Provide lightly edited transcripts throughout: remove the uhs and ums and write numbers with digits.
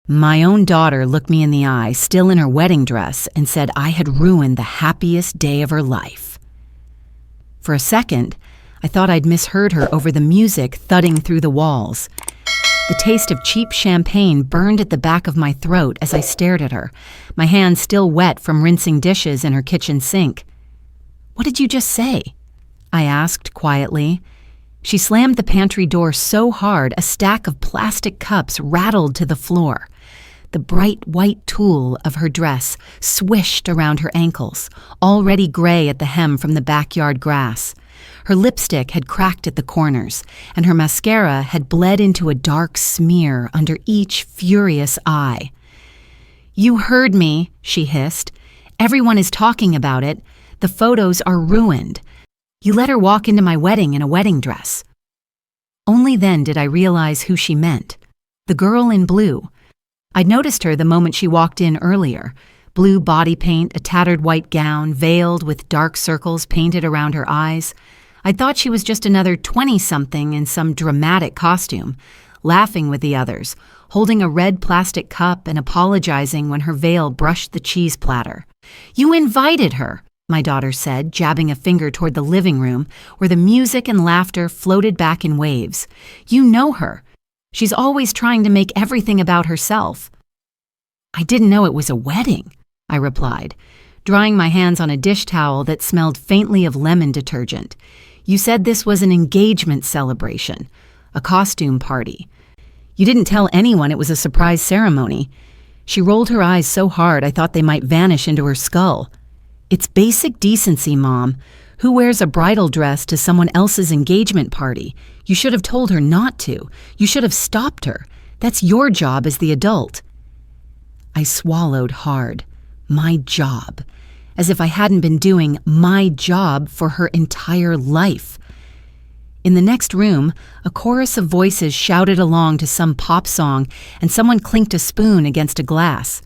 My own daughter looked me in the eye, still in her wedding dress, and said I had ruined the happiest day of her life. For a second, I thought I'd misheard her over the music thudding through the walls. The taste of cheap champagne burned at the back of my throat as I stared at her, my hands still wet from rinsing dishes in her kitchen sink. "What did you just say?" I asked quietly. She slammed the pantry door so hard a stack of plastic cups rattled to the floor. The bright white tulle of her dress swished around her ankles, already gray at the hem from the backyard grass. Her lipstick had cracked at the corners, and her mascara had bled into a dark smear under each furious eye. "You heard me," she hissed. "Everyone is talking about it. The photos are ruined. You let her walk into my wedding in a wedding dress." Only then did I realize who she meant. The girl in blue. I'd noticed her the moment she walked in earlier. Blue body paint, a tattered white gown, veiled with dark circles painted around her eyes. I thought she was just another 20-something in some dramatic costume, laughing with the others, holding a red plastic cup and apologizing when her veil brushed the cheese platter. "You invited her," my daughter said, jabbing a finger toward the living room, where the music and laughter floated back in waves. "You know her. She's always trying to make everything about herself." "I didn't know it was a wedding," I replied, drying my hands on a dish towel that smelled faintly of lemon detergent. "You said this was an engagement celebration, a costume party. You didn't tell anyone it was a surprise ceremony." She rolled her eyes so hard I thought they might vanish into her skull. "It's basic decency, Mom. Who wears a bridal dress to someone else's engagement party? You should have told her not to. You should have stopped her. That's your job as the adult." I swallowed hard. My job. As if I hadn't been doing my job for her entire life. In the next room, a chorus of voices shouted along to some pop song, and someone clinked a spoon against a glass.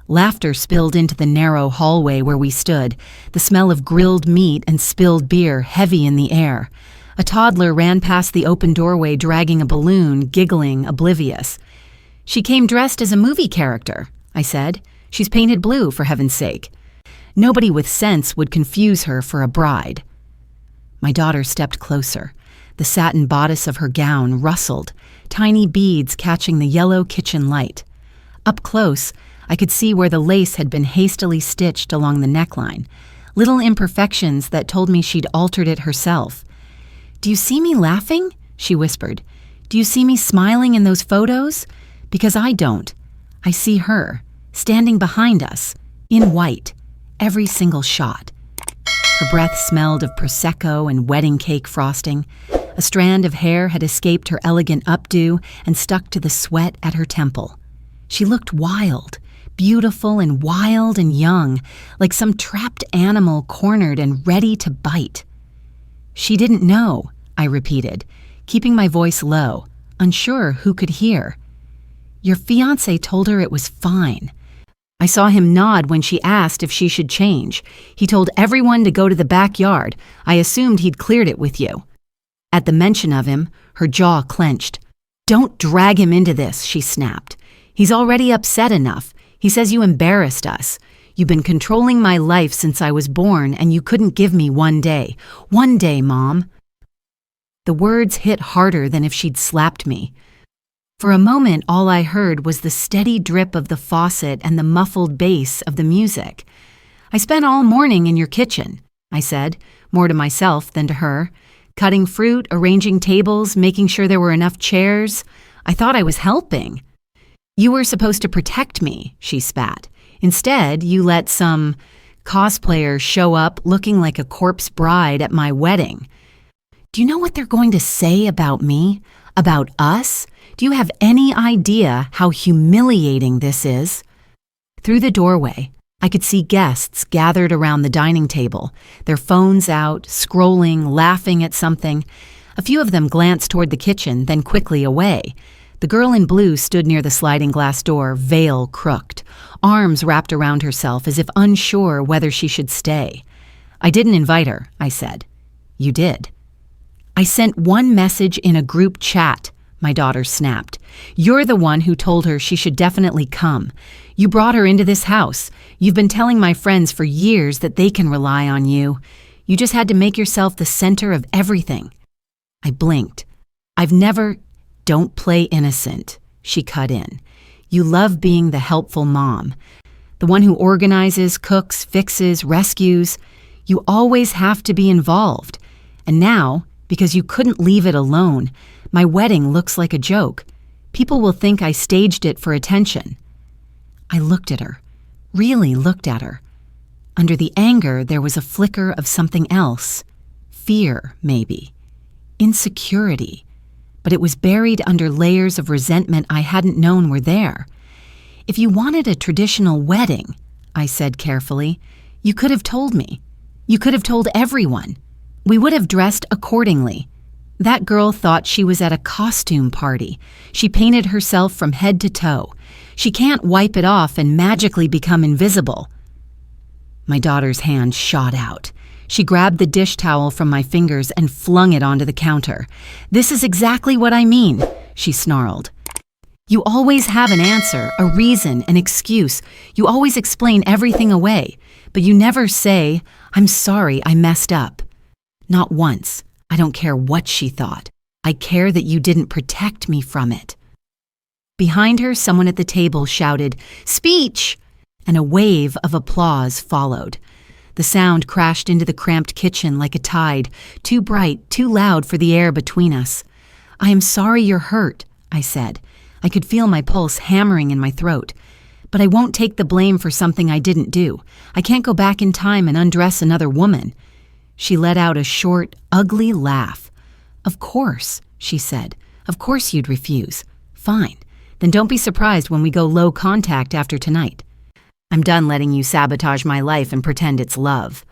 Laughter spilled into the narrow hallway where we stood, the smell of grilled meat and spilled beer heavy in the air. A toddler ran past the open doorway dragging a balloon, giggling, oblivious. "She came dressed as a movie character," I said. "She's painted blue, for heaven's sake." Nobody with sense would confuse her for a bride. My daughter stepped closer. The satin bodice of her gown rustled, tiny beads catching the yellow kitchen light. Up close, I could see where the lace had been hastily stitched along the neckline, little imperfections that told me she'd altered it herself. "Do you see me laughing?" she whispered. "Do you see me smiling in those photos? Because I don't. I see her, standing behind us, in white, every single shot." Her breath smelled of Prosecco and wedding cake frosting. A strand of hair had escaped her elegant updo and stuck to the sweat at her temple. She looked wild. Beautiful and wild and young, like some trapped animal cornered and ready to bite. "She didn't know," I repeated, keeping my voice low, unsure who could hear. "Your fiancé told her it was fine." I saw him nod when she asked if she should change. "He told everyone to go to the backyard. I assumed he'd cleared it with you." At the mention of him, her jaw clenched. "Don't drag him into this," she snapped. "He's already upset enough. He says you embarrassed us. You've been controlling my life since I was born, and you couldn't give me one day. One day, Mom." The words hit harder than if she'd slapped me. For a moment, all I heard was the steady drip of the faucet and the muffled bass of the music. "I spent all morning in your kitchen," I said, more to myself than to her. "Cutting fruit, arranging tables, making sure there were enough chairs. I thought I was helping." "You were supposed to protect me," she spat. "Instead, you let some cosplayer show up looking like a corpse bride at my wedding. Do you know what they're going to say about me? About us? Do you have any idea how humiliating this is?" Through the doorway, I could see guests gathered around the dining table, their phones out, scrolling, laughing at something. A few of them glanced toward the kitchen, then quickly away. The girl in blue stood near the sliding glass door, veil crooked, arms wrapped around herself as if unsure whether she should stay. "I didn't invite her," I said. "You did." "I sent one message in a group chat," my daughter snapped. "You're the one who told her she should definitely come. You brought her into this house. You've been telling my friends for years that they can rely on you. You just had to make yourself the center of everything." I blinked. "Don't play innocent," she cut in. "You love being the helpful mom, the one who organizes, cooks, fixes, rescues. You always have to be involved. And now, because you couldn't leave it alone, my wedding looks like a joke. People will think I staged it for attention." I looked at her, really looked at her. Under the anger, there was a flicker of something else. Fear, maybe. Insecurity. But it was buried under layers of resentment I hadn't known were there. "If you wanted a traditional wedding," I said carefully, "you could have told me. You could have told everyone. We would have dressed accordingly. That girl thought she was at a costume party. She painted herself from head to toe. She can't wipe it off and magically become invisible." My daughter's hand shot out. She grabbed the dish towel from my fingers and flung it onto the counter. "This is exactly what I mean," she snarled. "You always have an answer, a reason, an excuse. You always explain everything away, but you never say, 'I'm sorry, I messed up.' Not once. I don't care what she thought. I care that you didn't protect me from it." Behind her, someone at the table shouted, "Speech!" and a wave of applause followed. The sound crashed into the cramped kitchen like a tide, too bright, too loud for the air between us. "I am sorry you're hurt," I said. I could feel my pulse hammering in my throat. "But I won't take the blame for something I didn't do. I can't go back in time and undress another woman." She let out a short, ugly laugh. "Of course," she said. "Of course you'd refuse. Fine. Then don't be surprised when we go low contact after tonight. I'm done letting you sabotage my life and pretend it's love."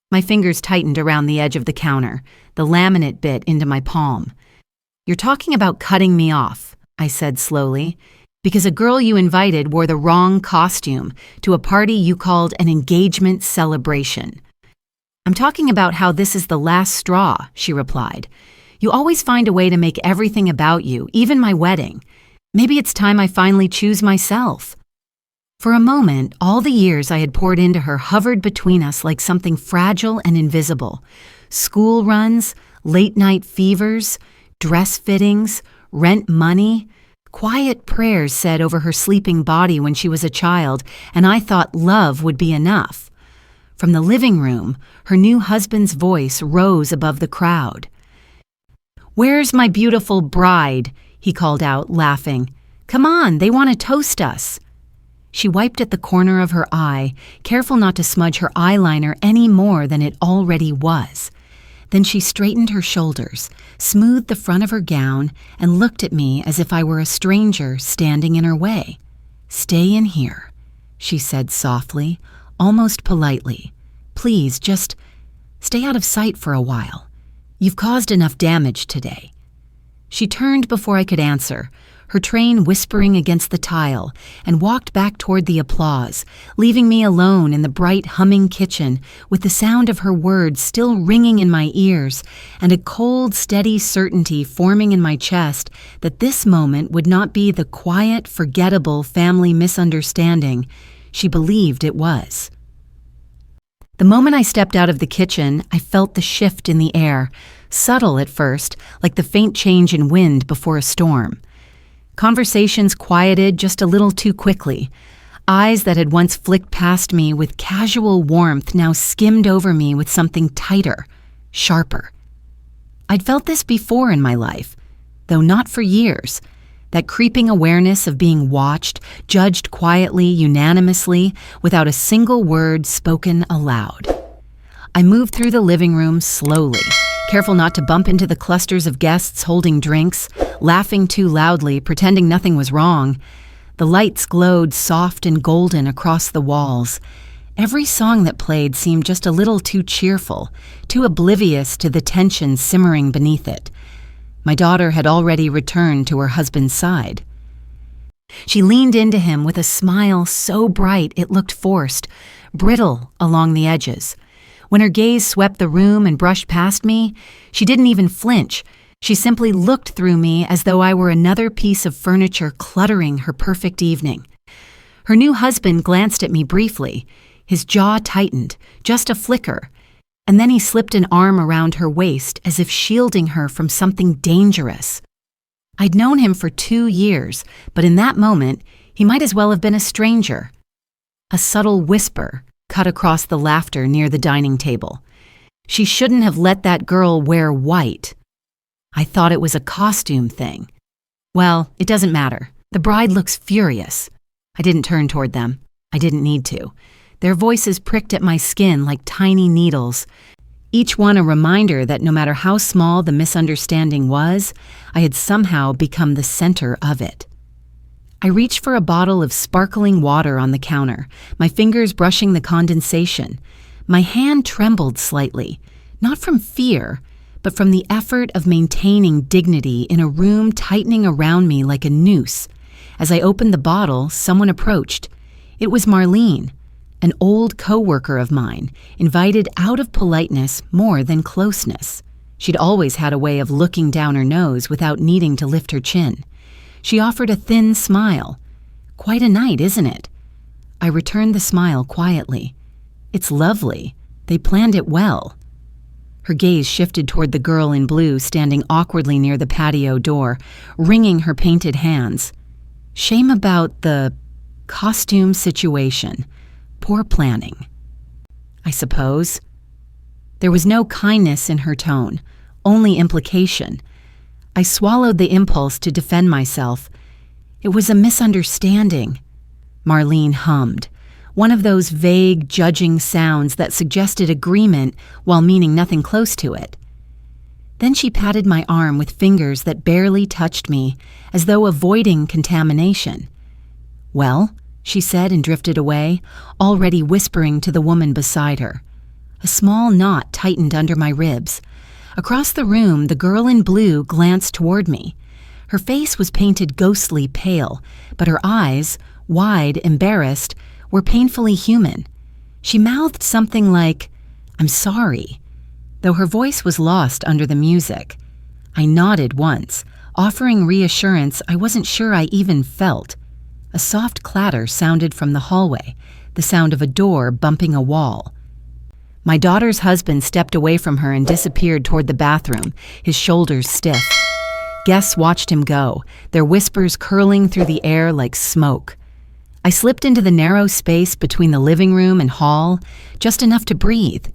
My fingers tightened around the edge of the counter, the laminate bit into my palm. "You're talking about cutting me off," I said slowly, "because a girl you invited wore the wrong costume to a party you called an engagement celebration." "I'm talking about how this is the last straw," she replied. "You always find a way to make everything about you, even my wedding. Maybe it's time I finally choose myself." For a moment, all the years I had poured into her hovered between us like something fragile and invisible. School runs, late-night fevers, dress fittings, rent money, quiet prayers said over her sleeping body when she was a child, and I thought love would be enough. From the living room, her new husband's voice rose above the crowd. "Where's my beautiful bride?" he called out, laughing. "Come on, they want to toast us." She wiped at the corner of her eye, careful not to smudge her eyeliner any more than it already was. Then she straightened her shoulders, smoothed the front of her gown, and looked at me as if I were a stranger standing in her way. "Stay in here," she said softly, almost politely. "Please, just stay out of sight for a while. You've caused enough damage today." She turned before I could answer, her train whispering against the tile, and walked back toward the applause, leaving me alone in the bright, humming kitchen with the sound of her words still ringing in my ears and a cold, steady certainty forming in my chest that this moment would not be the quiet, forgettable family misunderstanding she believed it was. The moment I stepped out of the kitchen, I felt the shift in the air, subtle at first, like the faint change in wind before a storm. Conversations quieted just a little too quickly. Eyes that had once flicked past me with casual warmth now skimmed over me with something tighter, sharper. I'd felt this before in my life, though not for years. That creeping awareness of being watched, judged quietly, unanimously, without a single word spoken aloud. I moved through the living room slowly, careful not to bump into the clusters of guests holding drinks, laughing too loudly, pretending nothing was wrong. The lights glowed soft and golden across the walls. Every song that played seemed just a little too cheerful, too oblivious to the tension simmering beneath it. My daughter had already returned to her husband's side. She leaned into him with a smile so bright it looked forced, brittle along the edges. When her gaze swept the room and brushed past me, she didn't even flinch. She simply looked through me as though I were another piece of furniture cluttering her perfect evening. Her new husband glanced at me briefly. His jaw tightened, just a flicker, and then he slipped an arm around her waist as if shielding her from something dangerous. I'd known him for 2 years, but in that moment, he might as well have been a stranger. A subtle whisper cut across the laughter near the dining table. She shouldn't have let that girl wear white. I thought it was a costume thing. Well, it doesn't matter. The bride looks furious. I didn't turn toward them. I didn't need to. Their voices pricked at my skin like tiny needles, each one a reminder that no matter how small the misunderstanding was, I had somehow become the center of it. I reached for a bottle of sparkling water on the counter, my fingers brushing the condensation. My hand trembled slightly, not from fear, but from the effort of maintaining dignity in a room tightening around me like a noose. As I opened the bottle, someone approached. It was Marlene, an old co-worker of mine, invited out of politeness more than closeness. She'd always had a way of looking down her nose without needing to lift her chin. She offered a thin smile. Quite a night, isn't it? I returned the smile quietly. It's lovely. They planned it well. Her gaze shifted toward the girl in blue standing awkwardly near the patio door, wringing her painted hands. Shame about the costume situation. Poor planning, I suppose. There was no kindness in her tone, only implication. I swallowed the impulse to defend myself. It was a misunderstanding. Marlene hummed, one of those vague, judging sounds that suggested agreement while meaning nothing close to it. Then she patted my arm with fingers that barely touched me, as though avoiding contamination. Well, she said and drifted away, already whispering to the woman beside her. A small knot tightened under my ribs. Across the room, the girl in blue glanced toward me. Her face was painted ghostly pale, but her eyes, wide, embarrassed, were painfully human. She mouthed something like, "I'm sorry," though her voice was lost under the music. I nodded once, offering reassurance I wasn't sure I even felt. A soft clatter sounded from the hallway, the sound of a door bumping a wall. My daughter's husband stepped away from her and disappeared toward the bathroom, his shoulders stiff. Guests watched him go, their whispers curling through the air like smoke. I slipped into the narrow space between the living room and hall, just enough to breathe.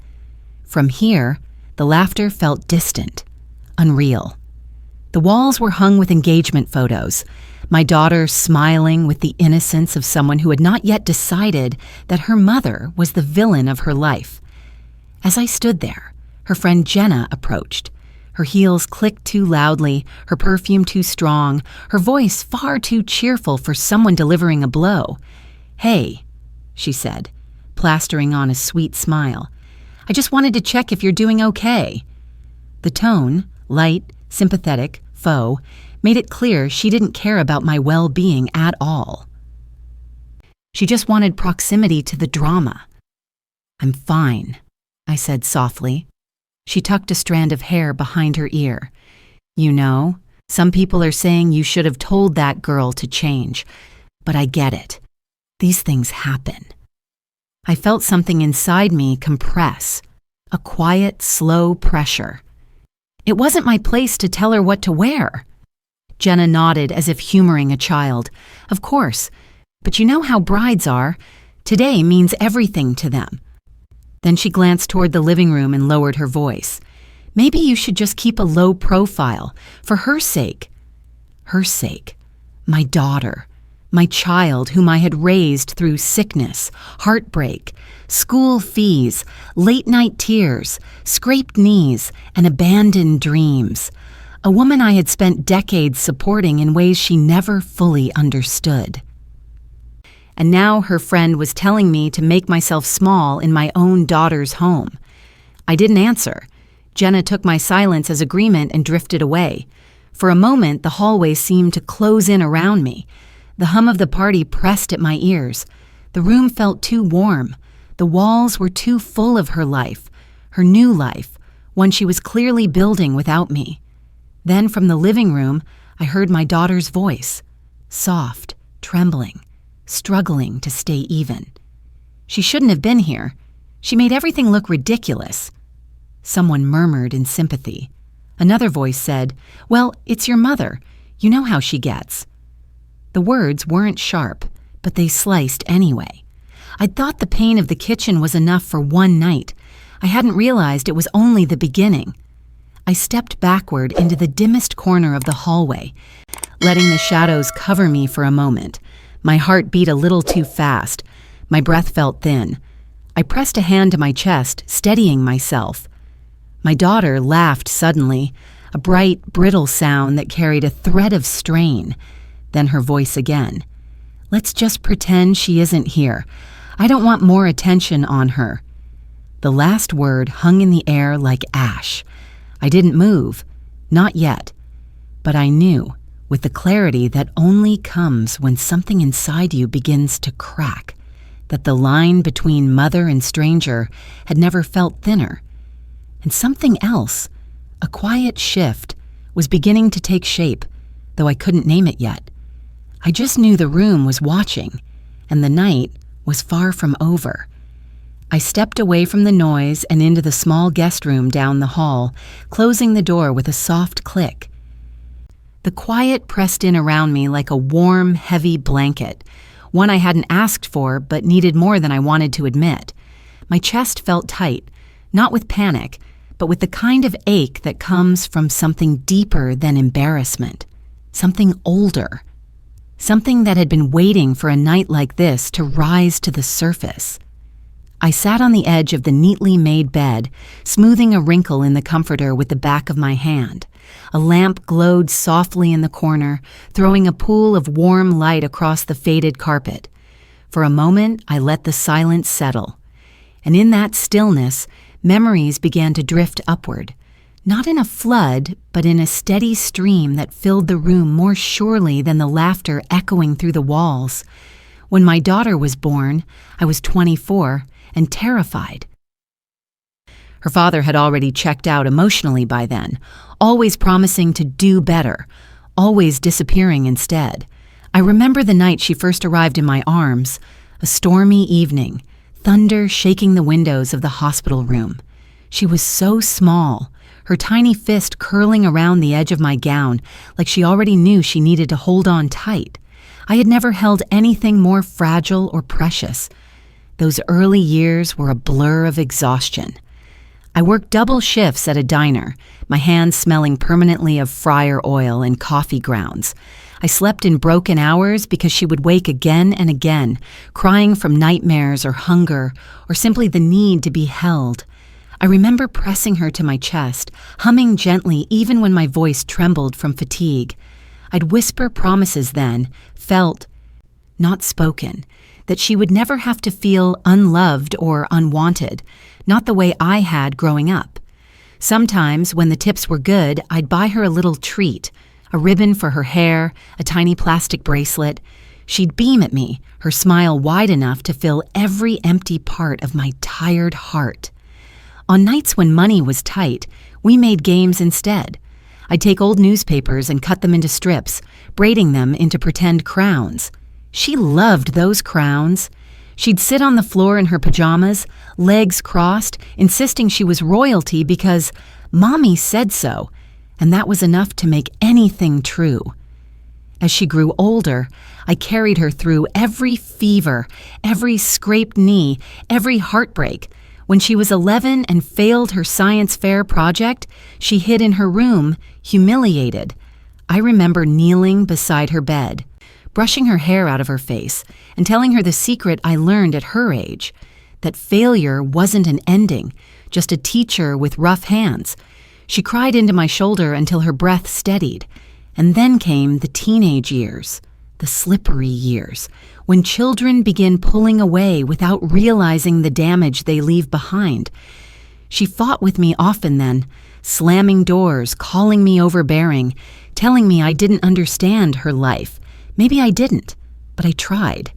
From here, the laughter felt distant, unreal. The walls were hung with engagement photos, my daughter smiling with the innocence of someone who had not yet decided that her mother was the villain of her life. As I stood there, her friend Jenna approached. Her heels clicked too loudly, her perfume too strong, her voice far too cheerful for someone delivering a blow. "Hey," she said, plastering on a sweet smile. "I just wanted to check if you're doing okay." The tone, light, sympathetic, faux, made it clear she didn't care about my well-being at all. She just wanted proximity to the drama. "I'm fine," I said softly. She tucked a strand of hair behind her ear. "You know, some people are saying you should have told that girl to change, but I get it. These things happen." I felt something inside me compress, a quiet, slow pressure. It wasn't my place to tell her what to wear. Jenna nodded as if humoring a child. "Of course, but you know how brides are. Today means everything to them." Then she glanced toward the living room and lowered her voice. "Maybe you should just keep a low profile, for her sake." Her sake. My daughter. My child whom I had raised through sickness, heartbreak, school fees, late-night tears, scraped knees, and abandoned dreams. A woman I had spent decades supporting in ways she never fully understood. And now her friend was telling me to make myself small in my own daughter's home. I didn't answer. Jenna took my silence as agreement and drifted away. For a moment, the hallway seemed to close in around me. The hum of the party pressed at my ears. The room felt too warm. The walls were too full of her life, her new life, one she was clearly building without me. Then from the living room, I heard my daughter's voice, soft, trembling, struggling to stay even. She shouldn't have been here. She made everything look ridiculous. Someone murmured in sympathy. Another voice said, "Well, it's your mother. You know how she gets." The words weren't sharp, but they sliced anyway. I'd thought the pain of the kitchen was enough for one night. I hadn't realized it was only the beginning. I stepped backward into the dimmest corner of the hallway, letting the shadows cover me for a moment. My heart beat a little too fast. My breath felt thin. I pressed a hand to my chest, steadying myself. My daughter laughed suddenly, a bright, brittle sound that carried a thread of strain. Then her voice again. "Let's just pretend she isn't here. I don't want more attention on her." The last word hung in the air like ash. I didn't move, not yet, but I knew, with the clarity that only comes when something inside you begins to crack, that the line between mother and stranger had never felt thinner. And something else, a quiet shift, was beginning to take shape, though I couldn't name it yet. I just knew the room was watching, and the night was far from over. I stepped away from the noise and into the small guest room down the hall, closing the door with a soft click. The quiet pressed in around me like a warm, heavy blanket, one I hadn't asked for but needed more than I wanted to admit. My chest felt tight, not with panic, but with the kind of ache that comes from something deeper than embarrassment, something older, something that had been waiting for a night like this to rise to the surface. I sat on the edge of the neatly made bed, smoothing a wrinkle in the comforter with the back of my hand. A lamp glowed softly in the corner, throwing a pool of warm light across the faded carpet. For a moment, I let the silence settle. And in that stillness, memories began to drift upward, not in a flood, but in a steady stream that filled the room more surely than the laughter echoing through the walls. When my daughter was born, I was 24 and terrified. Her father had already checked out emotionally by then, always promising to do better, always disappearing instead. I remember the night she first arrived in my arms, a stormy evening, thunder shaking the windows of the hospital room. She was so small, her tiny fist curling around the edge of my gown like she already knew she needed to hold on tight. I had never held anything more fragile or precious. Those early years were a blur of exhaustion. I worked double shifts at a diner, my hands smelling permanently of fryer oil and coffee grounds. I slept in broken hours because she would wake again and again, crying from nightmares or hunger, or simply the need to be held. I remember pressing her to my chest, humming gently even when my voice trembled from fatigue. I'd whisper promises then, felt, not spoken, that she would never have to feel unloved or unwanted, not the way I had growing up. Sometimes, when the tips were good, I'd buy her a little treat, a ribbon for her hair, a tiny plastic bracelet. She'd beam at me, her smile wide enough to fill every empty part of my tired heart. On nights when money was tight, we made games instead. I'd take old newspapers and cut them into strips, braiding them into pretend crowns. She loved those crowns. She'd sit on the floor in her pajamas, legs crossed, insisting she was royalty because Mommy said so, and that was enough to make anything true. As she grew older, I carried her through every fever, every scraped knee, every heartbreak. When she was 11 and failed her science fair project, she hid in her room, humiliated. I remember kneeling beside her bed, brushing her hair out of her face, and telling her the secret I learned at her age, that failure wasn't an ending, just a teacher with rough hands. She cried into my shoulder until her breath steadied, and then came the teenage years, the slippery years, when children begin pulling away without realizing the damage they leave behind. She fought with me often then, slamming doors, calling me overbearing, telling me I didn't understand her life. Maybe I didn't, but I tried.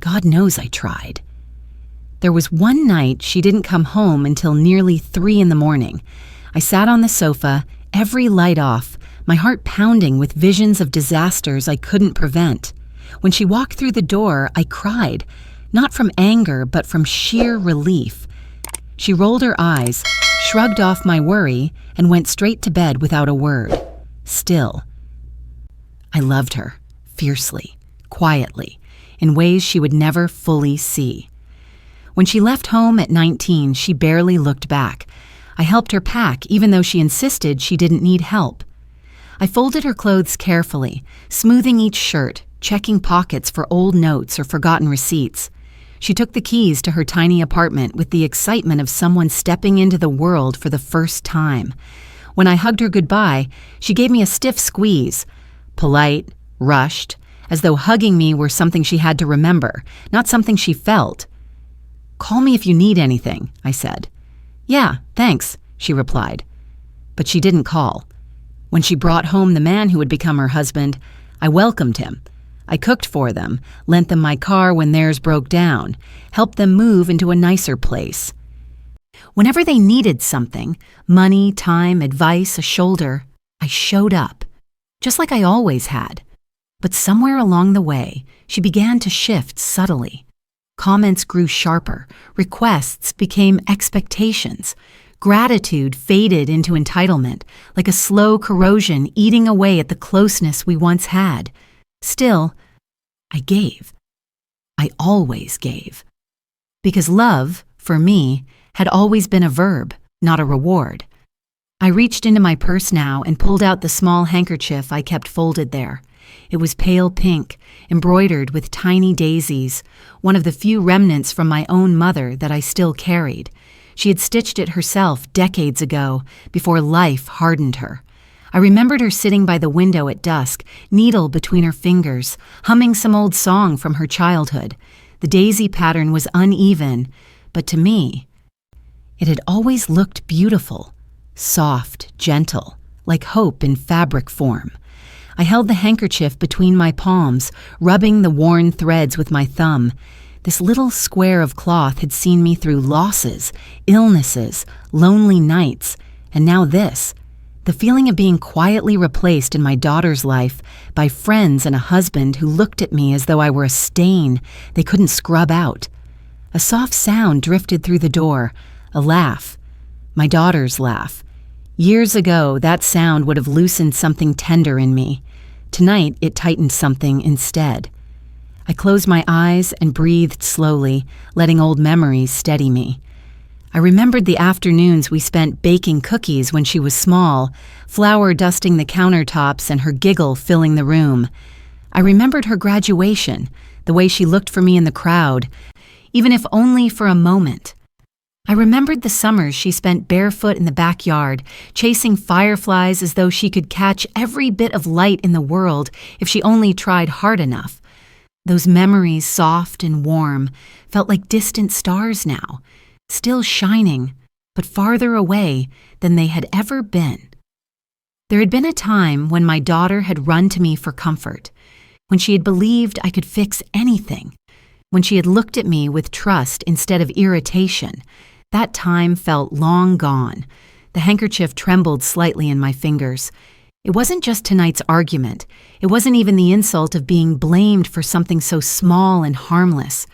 God knows I tried. There was one night she didn't come home until nearly 3 in the morning. I sat on the sofa, every light off, my heart pounding with visions of disasters I couldn't prevent. When she walked through the door, I cried, not from anger, but from sheer relief. She rolled her eyes, shrugged off my worry, and went straight to bed without a word. Still, I loved her, fiercely, quietly, in ways she would never fully see. When she left home at 19, she barely looked back. I helped her pack, even though she insisted she didn't need help. I folded her clothes carefully, smoothing each shirt, checking pockets for old notes or forgotten receipts. She took the keys to her tiny apartment with the excitement of someone stepping into the world for the first time. When I hugged her goodbye, she gave me a stiff squeeze, polite, rushed, as though hugging me were something she had to remember, not something she felt. "Call me if you need anything," I said. "Yeah, thanks," she replied. But she didn't call. When she brought home the man who would become her husband, I welcomed him. I cooked for them, lent them my car when theirs broke down, helped them move into a nicer place. Whenever they needed something, money, time, advice, a shoulder, I showed up, just like I always had. But somewhere along the way, she began to shift subtly. Comments grew sharper, requests became expectations. Gratitude faded into entitlement, like a slow corrosion eating away at the closeness we once had. Still, I gave. I always gave. Because love, for me, had always been a verb, not a reward. I reached into my purse now and pulled out the small handkerchief I kept folded there. It was pale pink, embroidered with tiny daisies, one of the few remnants from my own mother that I still carried. She had stitched it herself decades ago, before life hardened her. I remembered her sitting by the window at dusk, needle between her fingers, humming some old song from her childhood. The daisy pattern was uneven, but to me, it had always looked beautiful, soft, gentle, like hope in fabric form. I held the handkerchief between my palms, rubbing the worn threads with my thumb. This little square of cloth had seen me through losses, illnesses, lonely nights, and now this. The feeling of being quietly replaced in my daughter's life by friends and a husband who looked at me as though I were a stain they couldn't scrub out. A soft sound drifted through the door, a laugh. My daughter's laugh. Years ago, that sound would have loosened something tender in me. Tonight, it tightened something instead. I closed my eyes and breathed slowly, letting old memories steady me. I remembered the afternoons we spent baking cookies when she was small, flour dusting the countertops and her giggle filling the room. I remembered her graduation, the way she looked for me in the crowd, even if only for a moment. I remembered the summers she spent barefoot in the backyard, chasing fireflies as though she could catch every bit of light in the world if she only tried hard enough. Those memories, soft and warm, felt like distant stars now, still shining, but farther away than they had ever been. There had been a time when my daughter had run to me for comfort, when she had believed I could fix anything, when she had looked at me with trust instead of irritation. That time felt long gone. The handkerchief trembled slightly in my fingers. It wasn't just tonight's argument. It wasn't even the insult of being blamed for something so small and harmless.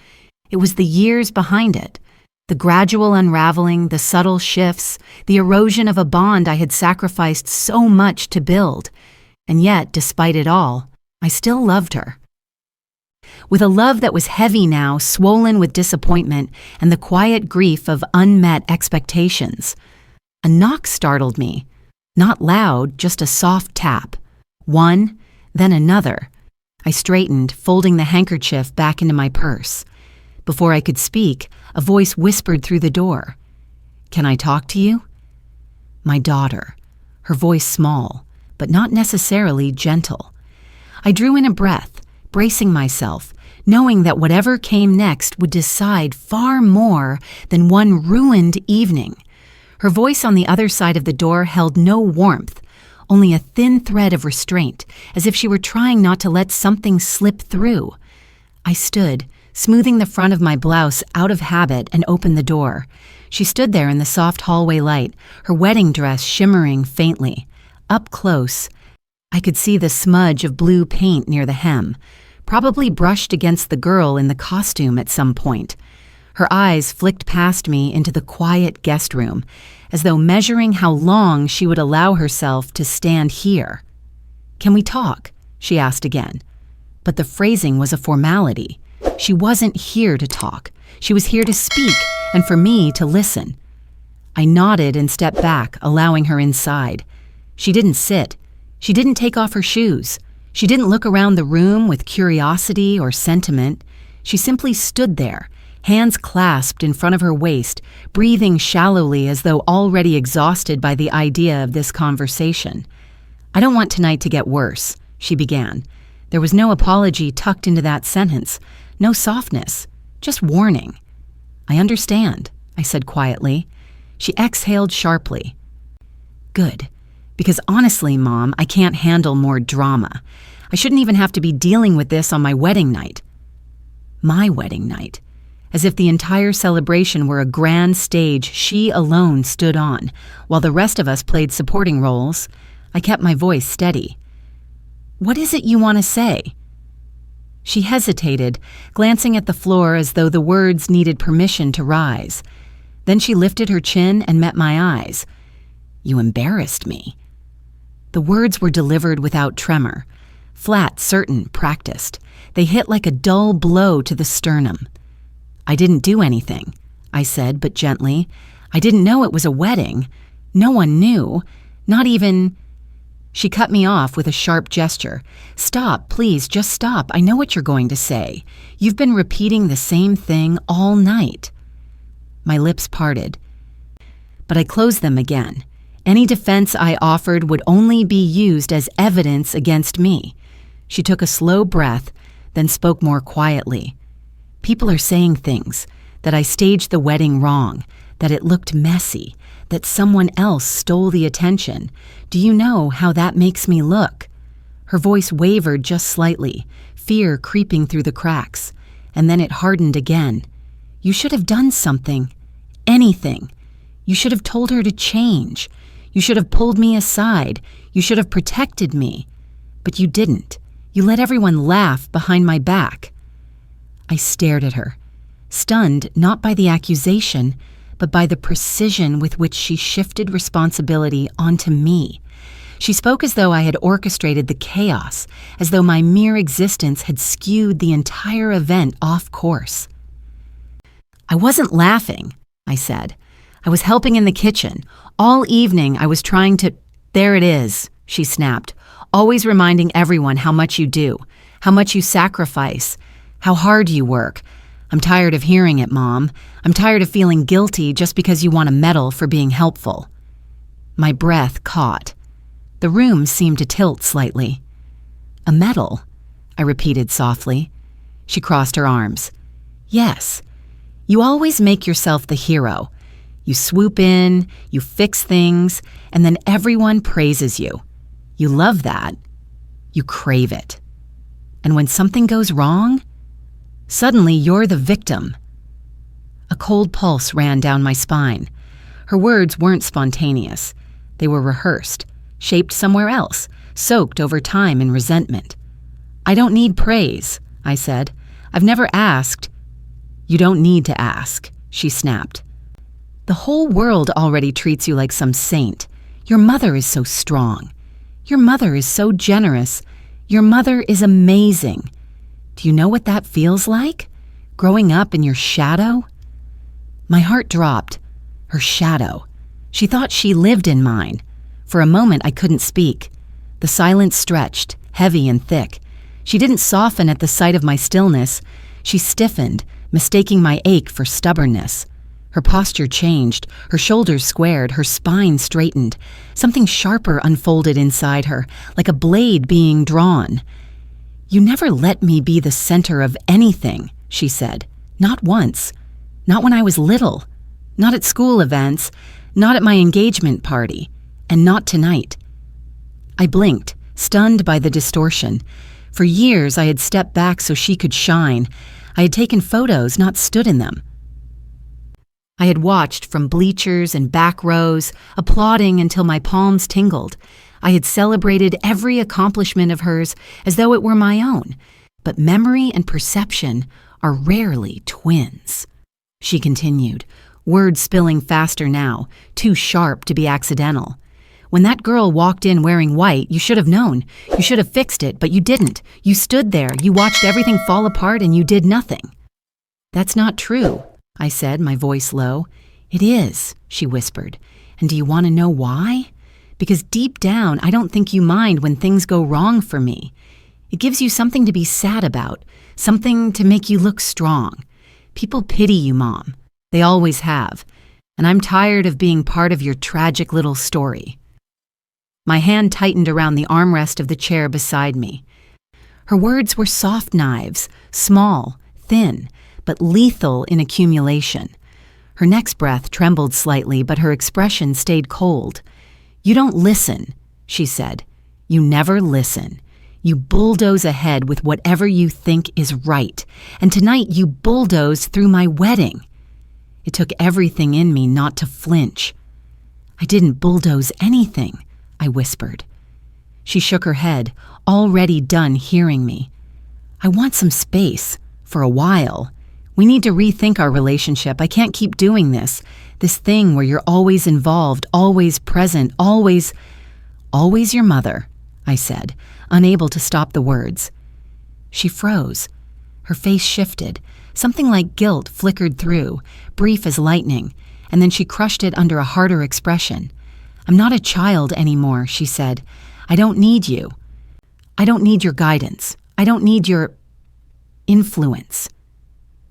It was the years behind it. The gradual unraveling, the subtle shifts, the erosion of a bond I had sacrificed so much to build. And yet, despite it all, I still loved her. With a love that was heavy now, swollen with disappointment and the quiet grief of unmet expectations. A knock startled me. Not loud, just a soft tap. One, then another. I straightened, folding the handkerchief back into my purse. Before I could speak, a voice whispered through the door. "Can I talk to you?" My daughter. Her voice small, but not necessarily gentle. I drew in a breath, bracing myself, knowing that whatever came next would decide far more than one ruined evening. Her voice on the other side of the door held no warmth, only a thin thread of restraint, as if she were trying not to let something slip through. I stood, smoothing the front of my blouse out of habit, and opened the door. She stood there in the soft hallway light, her wedding dress shimmering faintly. Up close, I could see the smudge of blue paint near the hem, probably brushed against the girl in the costume at some point. Her eyes flicked past me into the quiet guest room, as though measuring how long she would allow herself to stand here. "Can we talk?" she asked again. But the phrasing was a formality. She wasn't here to talk. She was here to speak, and for me to listen. I nodded and stepped back, allowing her inside. She didn't sit. She didn't take off her shoes. She didn't look around the room with curiosity or sentiment. She simply stood there, hands clasped in front of her waist, breathing shallowly as though already exhausted by the idea of this conversation. "I don't want tonight to get worse," she began. There was no apology tucked into that sentence, no softness, just warning. "I understand," I said quietly. She exhaled sharply. "Good. Because honestly, Mom, I can't handle more drama. I shouldn't even have to be dealing with this on my wedding night." My wedding night. As if the entire celebration were a grand stage she alone stood on, while the rest of us played supporting roles. I kept my voice steady. "What is it you want to say?" She hesitated, glancing at the floor as though the words needed permission to rise. Then she lifted her chin and met my eyes. "You embarrassed me." The words were delivered without tremor. Flat, certain, practiced. They hit like a dull blow to the sternum. "I didn't do anything," I said, but gently. "I didn't know it was a wedding. No one knew. Not even—" She cut me off with a sharp gesture. "Stop, please, just stop. I know what you're going to say. You've been repeating the same thing all night." My lips parted, but I closed them again. Any defense I offered would only be used as evidence against me. She took a slow breath, then spoke more quietly. "People are saying things, that I staged the wedding wrong, that it looked messy, that someone else stole the attention. Do you know how that makes me look?" Her voice wavered just slightly, fear creeping through the cracks, and then it hardened again. "You should have done something. Anything. You should have told her to change. You should have pulled me aside. You should have protected me. But you didn't. You let everyone laugh behind my back." I stared at her, stunned not by the accusation, but by the precision with which she shifted responsibility onto me. She spoke as though I had orchestrated the chaos, as though my mere existence had skewed the entire event off course. "I wasn't laughing," I said. "I was helping in the kitchen. All evening I was trying to—" "There it is," she snapped, "always reminding everyone how much you do, how much you sacrifice, how hard you work. I'm tired of hearing it, Mom. I'm tired of feeling guilty just because you want a medal for being helpful." My breath caught. The room seemed to tilt slightly. "A medal?" I repeated softly. She crossed her arms. "Yes. You always make yourself the hero. You swoop in, you fix things, and then everyone praises you. You love that. You crave it. And when something goes wrong, suddenly you're the victim." A cold pulse ran down my spine. Her words weren't spontaneous. They were rehearsed, shaped somewhere else, soaked over time in resentment. "I don't need praise," I said. "I've never asked." "You don't need to ask," she snapped. "The whole world already treats you like some saint. Your mother is so strong. Your mother is so generous. Your mother is amazing. Do you know what that feels like? Growing up in your shadow?" My heart dropped. Her shadow. She thought she lived in mine. For a moment I couldn't speak. The silence stretched, heavy and thick. She didn't soften at the sight of my stillness. She stiffened, mistaking my ache for stubbornness. Her posture changed, her shoulders squared, her spine straightened. Something sharper unfolded inside her, like a blade being drawn. "You never let me be the center of anything," she said. "Not once. Not when I was little. Not at school events. Not at my engagement party. And not tonight." I blinked, stunned by the distortion. For years I had stepped back so she could shine. I had taken photos, not stood in them. I had watched from bleachers and back rows, applauding until my palms tingled. I had celebrated every accomplishment of hers as though it were my own. But memory and perception are rarely twins. She continued, words spilling faster now, too sharp to be accidental. When that girl walked in wearing white, you should have known. You should have fixed it, but you didn't. You stood there, you watched everything fall apart, and you did nothing. That's not true, I said, my voice low. It is, she whispered. And do you want to know why? Because deep down, I don't think you mind when things go wrong for me. It gives you something to be sad about, something to make you look strong. People pity you, Mom. They always have. And I'm tired of being part of your tragic little story. My hand tightened around the armrest of the chair beside me. Her words were soft knives, small, thin, but lethal in accumulation. Her next breath trembled slightly, but her expression stayed cold. You don't listen, she said. You never listen. You bulldoze ahead with whatever you think is right, and tonight you bulldoze through my wedding. It took everything in me not to flinch. I didn't bulldoze anything, I whispered. She shook her head, already done hearing me. I want some space, for a while. We need to rethink our relationship. I can't keep doing this thing where you're always involved, always present, always your mother, I said, unable to stop the words. She froze. Her face shifted. Something like guilt flickered through, brief as lightning, and then she crushed it under a harder expression. I'm not a child anymore, she said. I don't need you. I don't need your guidance. I don't need your influence.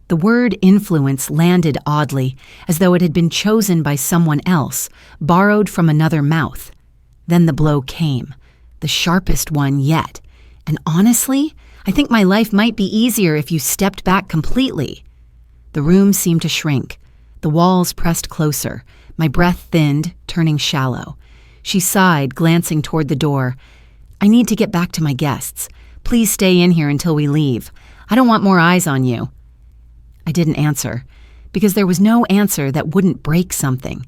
The word influence landed oddly, as though it had been chosen by someone else, borrowed from another mouth. Then the blow came, the sharpest one yet. And honestly, I think my life might be easier if you stepped back completely. The room seemed to shrink. The walls pressed closer. My breath thinned, turning shallow. She sighed, glancing toward the door. I need to get back to my guests. Please stay in here until we leave. I don't want more eyes on you. I didn't answer, because there was no answer that wouldn't break something.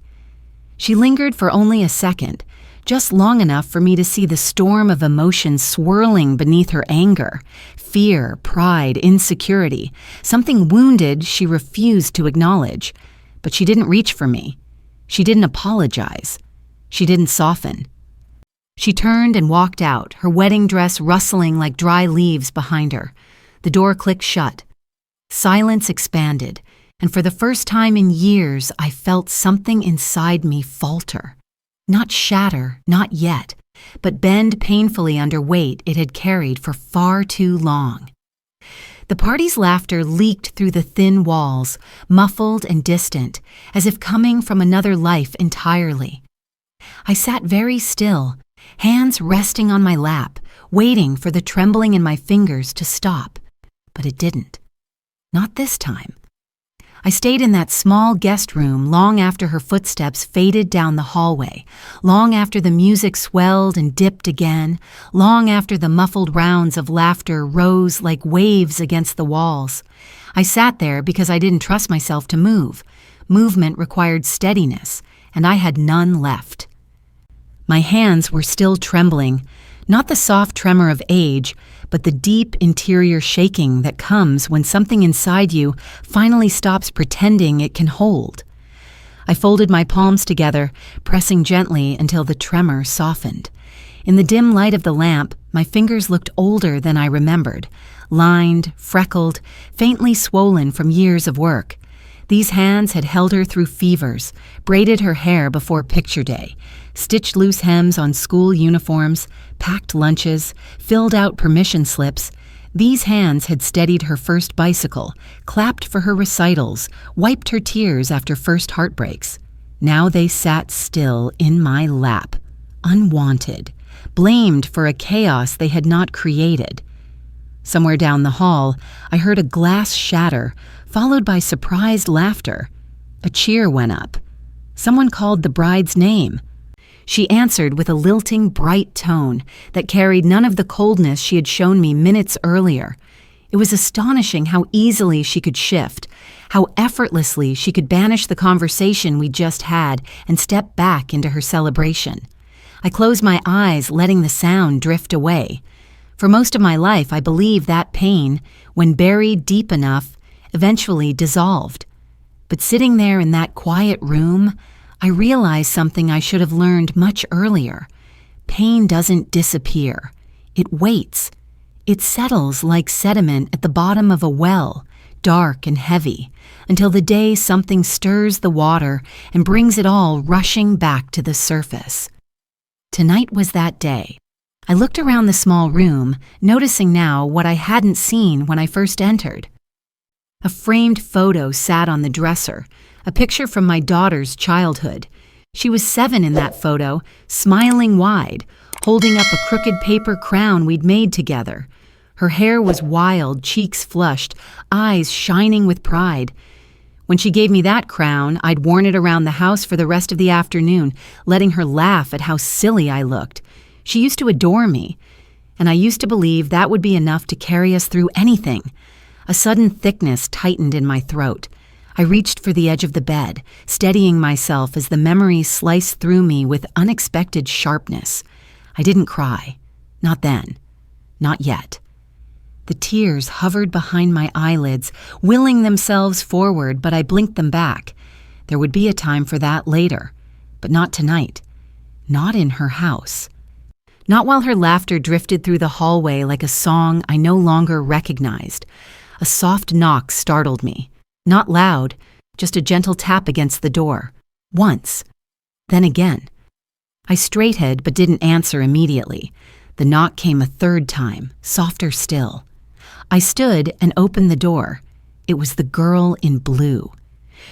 She lingered for only a second, just long enough for me to see the storm of emotion swirling beneath her anger, fear, pride, insecurity, something wounded she refused to acknowledge. But she didn't reach for me. She didn't apologize. She didn't soften. She turned and walked out, her wedding dress rustling like dry leaves behind her. The door clicked shut. Silence expanded, and for the first time in years, I felt something inside me falter. Not shatter, not yet, but bend painfully under weight it had carried for far too long. The party's laughter leaked through the thin walls, muffled and distant, as if coming from another life entirely. I sat very still, hands resting on my lap, waiting for the trembling in my fingers to stop, but it didn't. Not this time. I stayed in that small guest room long after her footsteps faded down the hallway, long after the music swelled and dipped again, long after the muffled rounds of laughter rose like waves against the walls. I sat there because I didn't trust myself to move. Movement required steadiness, and I had none left. My hands were still trembling, not the soft tremor of age, but the deep interior shaking that comes when something inside you finally stops pretending it can hold. I folded my palms together, pressing gently until the tremor softened. In the dim light of the lamp, my fingers looked older than I remembered, lined, freckled, faintly swollen from years of work. These hands had held her through fevers, braided her hair before picture day, stitched loose hems on school uniforms, packed lunches, filled out permission slips. These hands had steadied her first bicycle, clapped for her recitals, wiped her tears after first heartbreaks. Now they sat still in my lap, unwanted, blamed for a chaos they had not created. Somewhere down the hall, I heard a glass shatter, followed by surprised laughter. A cheer went up. Someone called the bride's name. She answered with a lilting, bright tone that carried none of the coldness she had shown me minutes earlier. It was astonishing how easily she could shift, how effortlessly she could banish the conversation we just had and step back into her celebration. I closed my eyes, letting the sound drift away. For most of my life, I believe that pain, when buried deep enough, eventually dissolved. But sitting there in that quiet room, I realized something I should have learned much earlier. Pain doesn't disappear. It waits. It settles like sediment at the bottom of a well, dark and heavy, until the day something stirs the water and brings it all rushing back to the surface. Tonight was that day. I looked around the small room, noticing now what I hadn't seen when I first entered. A framed photo sat on the dresser, a picture from my daughter's childhood. She was 7 in that photo, smiling wide, holding up a crooked paper crown we'd made together. Her hair was wild, cheeks flushed, eyes shining with pride. When she gave me that crown, I'd worn it around the house for the rest of the afternoon, letting her laugh at how silly I looked. She used to adore me, and I used to believe that would be enough to carry us through anything. A sudden thickness tightened in my throat. I reached for the edge of the bed, steadying myself as the memories sliced through me with unexpected sharpness. I didn't cry. Not then. Not yet. The tears hovered behind my eyelids, willing themselves forward, but I blinked them back. There would be a time for that later, but not tonight. Not in her house. Not while her laughter drifted through the hallway like a song I no longer recognized. A soft knock startled me. Not loud, just a gentle tap against the door. Once. Then again. I straightheaded but didn't answer immediately. The knock came a third time, softer still. I stood and opened the door. It was the girl in blue.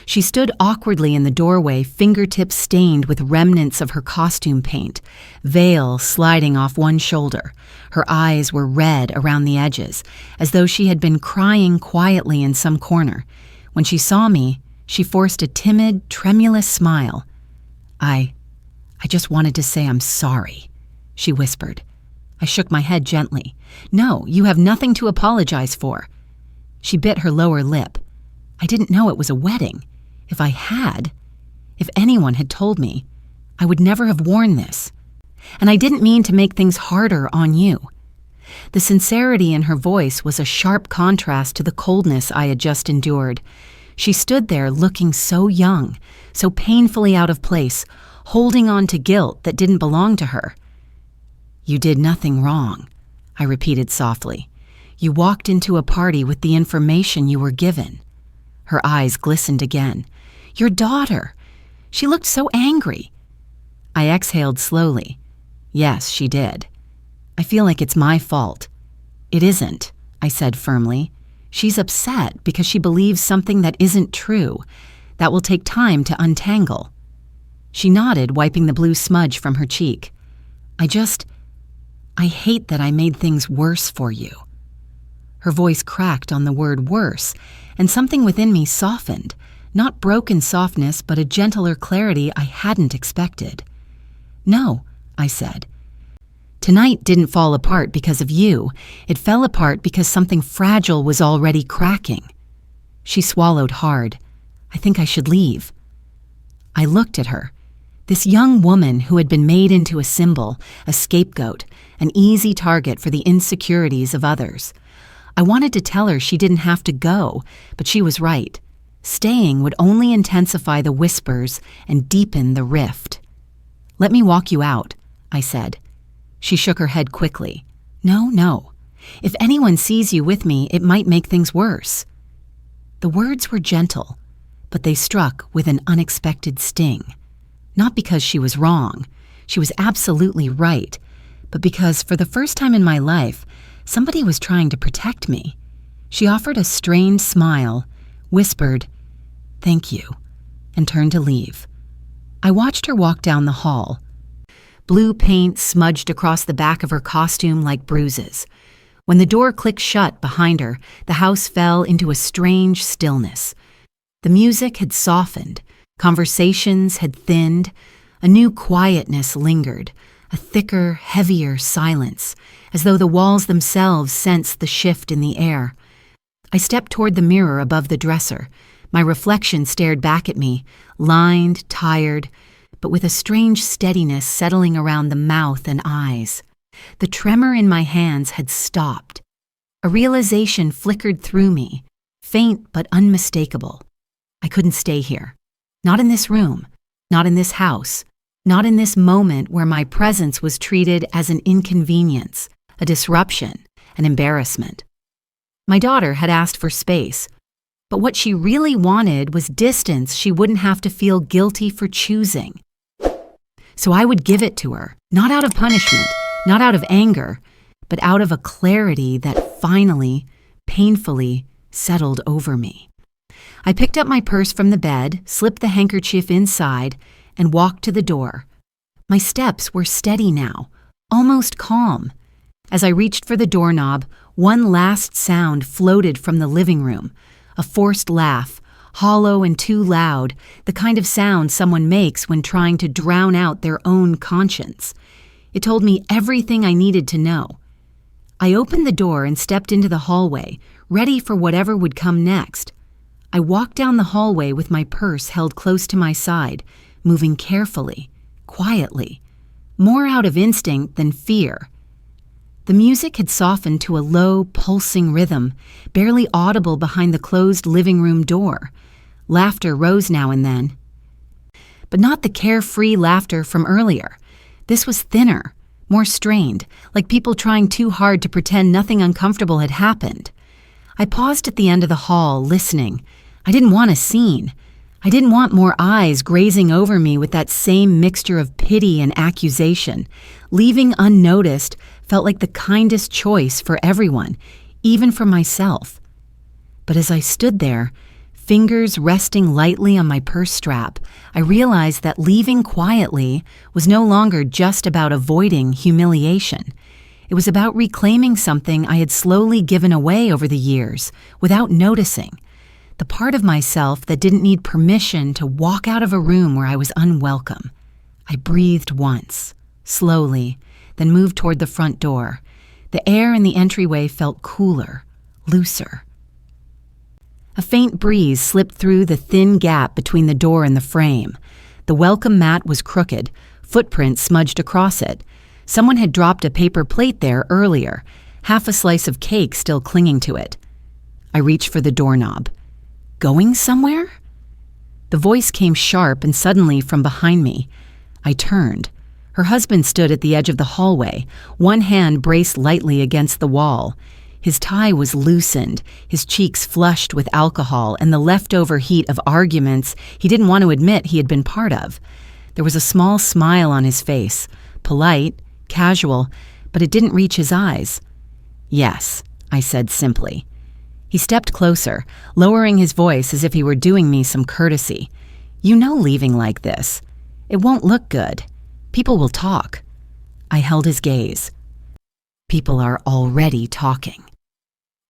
She stood awkwardly in the doorway, fingertips stained with remnants of her costume paint, veil sliding off one shoulder. Her eyes were red around the edges, as though she had been crying quietly in some corner. When she saw me, she forced a timid, tremulous smile. I just wanted to say I'm sorry," she whispered. I shook my head gently. "No, you have nothing to apologize for." She bit her lower lip. I didn't know it was a wedding. If anyone had told me, I would never have worn this. And I didn't mean to make things harder on you. The sincerity in her voice was a sharp contrast to the coldness I had just endured. She stood there looking so young, so painfully out of place, holding on to guilt that didn't belong to her. "You did nothing wrong," I repeated softly. "You walked into a party with the information you were given." Her eyes glistened again. "Your daughter. She looked so angry." I exhaled slowly. Yes, she did. "I feel like it's my fault." "It isn't," I said firmly. "She's upset because she believes something that isn't true. That will take time to untangle." She nodded, wiping the blue smudge from her cheek. I hate that I made things worse for you." Her voice cracked on the word worse, and something within me softened, not broken softness, but a gentler clarity I hadn't expected. "No," I said. "Tonight didn't fall apart because of you. It fell apart because something fragile was already cracking." She swallowed hard. "I think I should leave." I looked at her. This young woman who had been made into a symbol, a scapegoat, an easy target for the insecurities of others. I wanted to tell her she didn't have to go, but she was right. Staying would only intensify the whispers and deepen the rift. "Let me walk you out," I said. She shook her head quickly. No. If anyone sees you with me, it might make things worse." The words were gentle, but they struck with an unexpected sting. Not because she was wrong. She was absolutely right. But because, for the first time in my life, somebody was trying to protect me. She offered a strained smile, whispered, "Thank you," and turned to leave. I watched her walk down the hall. Blue paint smudged across the back of her costume like bruises. When the door clicked shut behind her, the house fell into a strange stillness. The music had softened, conversations had thinned, a new quietness lingered, a thicker, heavier silence, as though the walls themselves sensed the shift in the air. I stepped toward the mirror above the dresser. My reflection stared back at me, lined, tired, but with a strange steadiness settling around the mouth and eyes. The tremor in my hands had stopped. A realization flickered through me, faint but unmistakable. I couldn't stay here. Not in this room, not in this house, not in this moment where my presence was treated as an inconvenience, a disruption, an embarrassment. My daughter had asked for space, but what she really wanted was distance she wouldn't have to feel guilty for choosing. So I would give it to her, not out of punishment, not out of anger, but out of a clarity that finally, painfully, settled over me. I picked up my purse from the bed, slipped the handkerchief inside, and walked to the door. My steps were steady now, almost calm. As I reached for the doorknob, one last sound floated from the living room, a forced laugh, hollow and too loud, the kind of sound someone makes when trying to drown out their own conscience. It told me everything I needed to know. I opened the door and stepped into the hallway, ready for whatever would come next. I walked down the hallway with my purse held close to my side, moving carefully, quietly, more out of instinct than fear. The music had softened to a low, pulsing rhythm, barely audible behind the closed living room door. Laughter rose now and then. But not the carefree laughter from earlier. This was thinner, more strained, like people trying too hard to pretend nothing uncomfortable had happened. I paused at the end of the hall, listening. I didn't want a scene. I didn't want more eyes grazing over me with that same mixture of pity and accusation. Leaving unnoticed felt like the kindest choice for everyone, even for myself. But as I stood there, fingers resting lightly on my purse strap, I realized that leaving quietly was no longer just about avoiding humiliation. It was about reclaiming something I had slowly given away over the years, without noticing. The part of myself that didn't need permission to walk out of a room where I was unwelcome. I breathed once, slowly, then moved toward the front door. The air in the entryway felt cooler, looser. A faint breeze slipped through the thin gap between the door and the frame. The welcome mat was crooked, footprints smudged across it. Someone had dropped a paper plate there earlier, half a slice of cake still clinging to it. I reached for the doorknob. Going somewhere? The voice came sharp and suddenly from behind me. I turned. Her husband stood at the edge of the hallway, one hand braced lightly against the wall. His tie was loosened, his cheeks flushed with alcohol and the leftover heat of arguments he didn't want to admit he had been part of. There was a small smile on his face, polite, casual, but it didn't reach his eyes. "Yes," I said simply. He stepped closer, lowering his voice as if he were doing me some courtesy. "You know leaving like this. It won't look good. People will talk." I held his gaze. "People are already talking."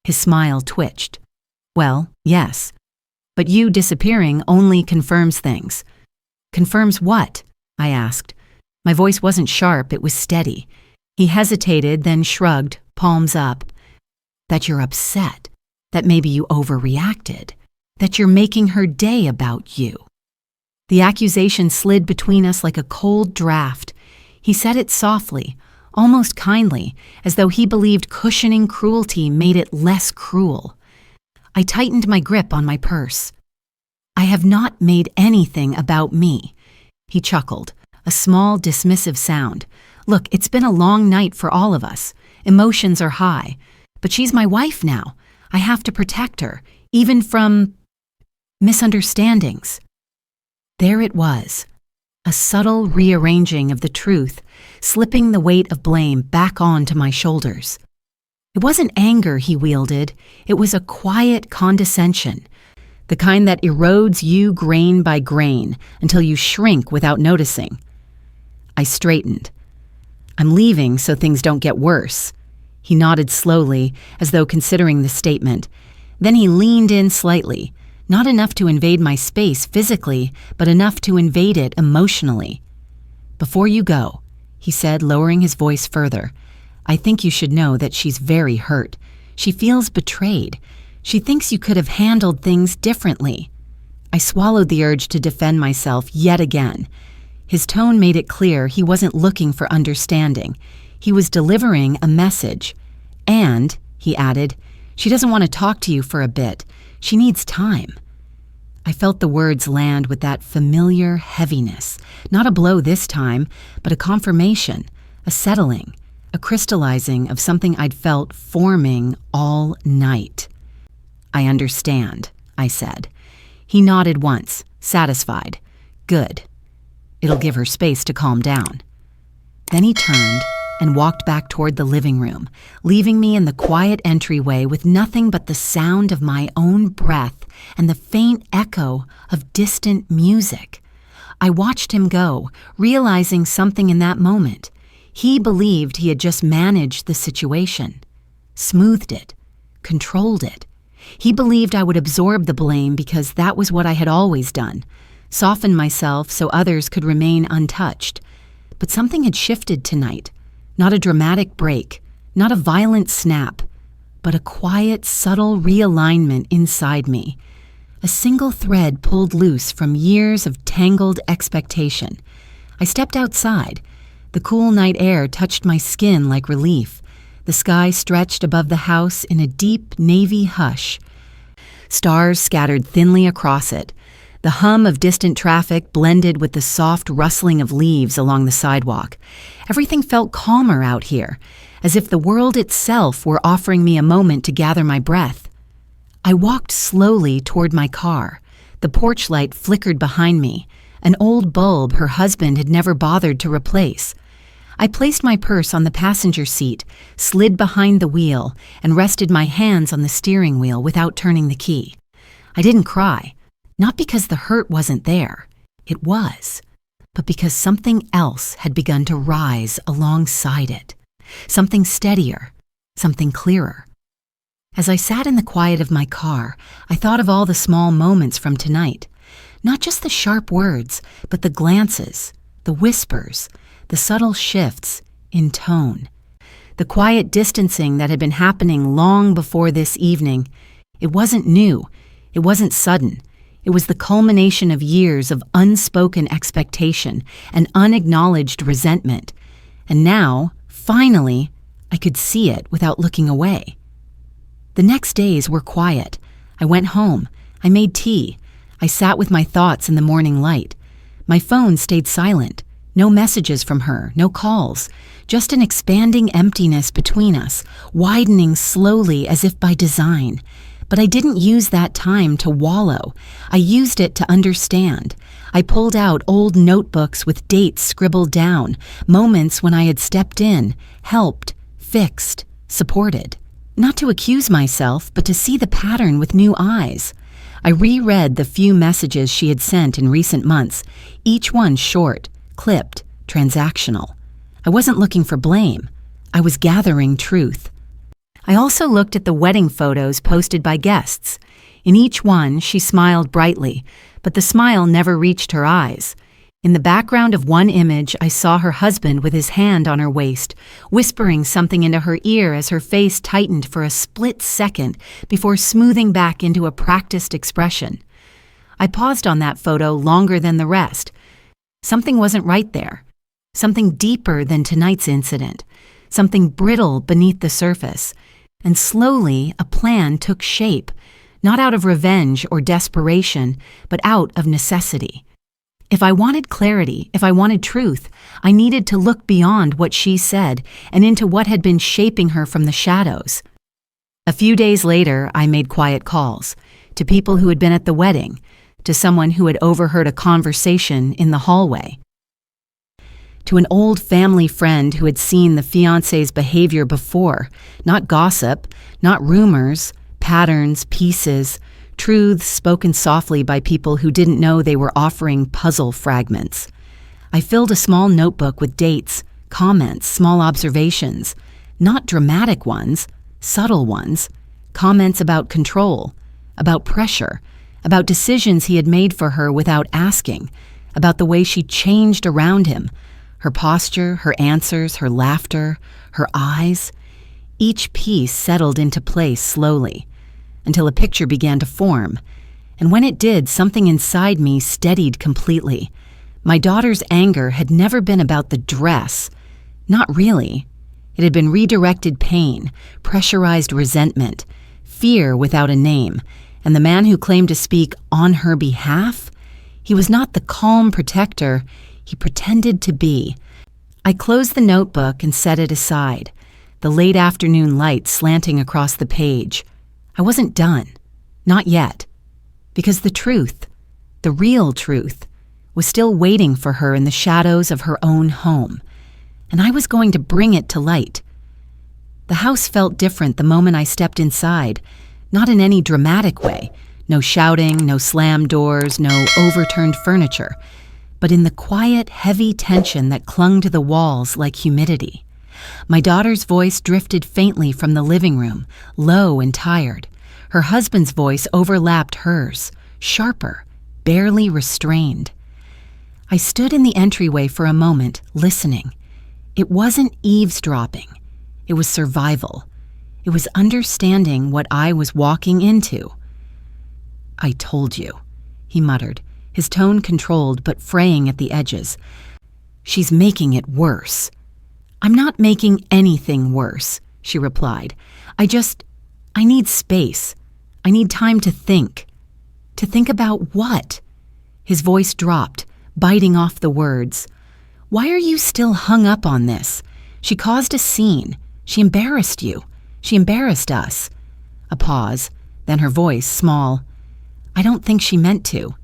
His smile twitched. "Well, yes. But you disappearing only confirms things." "Confirms what?" I asked. My voice wasn't sharp, it was steady. He hesitated, then shrugged, palms up. "That you're upset. That maybe you overreacted. That you're making her day about you." The accusation slid between us like a cold draft. He said it softly, almost kindly, as though he believed cushioning cruelty made it less cruel. I tightened my grip on my purse. "I have not made anything about me." He chuckled, a small, dismissive sound. "Look, it's been a long night for all of us. Emotions are high. But she's my wife now. I have to protect her, even from misunderstandings." There it was, a subtle rearranging of the truth, slipping the weight of blame back onto my shoulders. It wasn't anger he wielded, it was a quiet condescension, the kind that erodes you grain by grain until you shrink without noticing. I straightened. "I'm leaving so things don't get worse." He nodded slowly, as though considering the statement. Then he leaned in slightly, not enough to invade my space physically, but enough to invade it emotionally. "Before you go," he said, lowering his voice further, "I think you should know that she's very hurt. She feels betrayed. She thinks you could have handled things differently." I swallowed the urge to defend myself yet again. His tone made it clear he wasn't looking for understanding. He was delivering a message. And, he added, she doesn't want to talk to you for a bit. She needs time. I felt the words land with that familiar heaviness. Not a blow this time, but a confirmation, a settling, a crystallizing of something I'd felt forming all night. I understand, I said. He nodded once, satisfied. Good. It'll give her space to calm down. Then he turned and walked back toward the living room, leaving me in the quiet entryway with nothing but the sound of my own breath and the faint echo of distant music. I watched him go, realizing something in that moment. He believed he had just managed the situation, smoothed it, controlled it. He believed I would absorb the blame because that was what I had always done, soften myself so others could remain untouched. But something had shifted tonight. Not a dramatic break, not a violent snap, but a quiet, subtle realignment inside me. A single thread pulled loose from years of tangled expectation. I stepped outside. The cool night air touched my skin like relief. The sky stretched above the house in a deep navy hush. Stars scattered thinly across it. The hum of distant traffic blended with the soft rustling of leaves along the sidewalk. Everything felt calmer out here, as if the world itself were offering me a moment to gather my breath. I walked slowly toward my car. The porch light flickered behind me, an old bulb her husband had never bothered to replace. I placed my purse on the passenger seat, slid behind the wheel, and rested my hands on the steering wheel without turning the key. I didn't cry. Not because the hurt wasn't there, it was, but because something else had begun to rise alongside it. Something steadier, something clearer. As I sat in the quiet of my car, I thought of all the small moments from tonight. Not just the sharp words, but the glances, the whispers, the subtle shifts in tone. The quiet distancing that had been happening long before this evening. It wasn't new, it wasn't sudden. It was the culmination of years of unspoken expectation and unacknowledged resentment. And now, finally, I could see it without looking away. The next days were quiet. I went home. I made tea. I sat with my thoughts in the morning light. My phone stayed silent. No messages from her, no calls. Just an expanding emptiness between us, widening slowly as if by design. But I didn't use that time to wallow. I used it to understand. I pulled out old notebooks with dates scribbled down, moments when I had stepped in, helped, fixed, supported. Not to accuse myself, but to see the pattern with new eyes. I reread the few messages she had sent in recent months, each one short, clipped, transactional. I wasn't looking for blame. I was gathering truth. I also looked at the wedding photos posted by guests. In each one, she smiled brightly, but the smile never reached her eyes. In the background of one image, I saw her husband with his hand on her waist, whispering something into her ear as her face tightened for a split second before smoothing back into a practiced expression. I paused on that photo longer than the rest. Something wasn't right there. Something deeper than tonight's incident. Something brittle beneath the surface. And slowly, a plan took shape, not out of revenge or desperation, but out of necessity. If I wanted clarity, if I wanted truth, I needed to look beyond what she said and into what had been shaping her from the shadows. A few days later, I made quiet calls to people who had been at the wedding, to someone who had overheard a conversation in the hallway, to an old family friend who had seen the fiancé's behavior before, not gossip, not rumors, patterns, pieces, truths spoken softly by people who didn't know they were offering puzzle fragments. I filled a small notebook with dates, comments, small observations, not dramatic ones, subtle ones, comments about control, about pressure, about decisions he had made for her without asking, about the way she changed around him, her posture, her answers, her laughter, her eyes. Each piece settled into place slowly, until a picture began to form, And when it did, something inside me steadied completely. My daughter's anger had never been about the dress. Not really. It had been redirected pain, pressurized resentment, fear without a name, and the man who claimed to speak on her behalf? He was not the calm protector he pretended to be. I closed the notebook and set it aside, the late afternoon light slanting across the page. I wasn't done. Not yet. Because the truth, the real truth, was still waiting for her in the shadows of her own home, and I was going to bring it to light. The house felt different the moment I stepped inside, not in any dramatic way, no shouting, no slammed doors, no overturned furniture, but in the quiet, heavy tension that clung to the walls like humidity. My daughter's voice drifted faintly from the living room, low and tired. Her husband's voice overlapped hers, sharper, barely restrained. I stood in the entryway for a moment, listening. It wasn't eavesdropping. It was survival. It was understanding what I was walking into. "I told you," he muttered, his tone controlled but fraying at the edges. "She's making it worse." "I'm not making anything worse," she replied. I need space. I need time to think." "To think about what?" His voice dropped, biting off the words. "Why are you still hung up on this? She caused a scene. She embarrassed you. She embarrassed us." A pause, then her voice, small. "I don't think she meant to."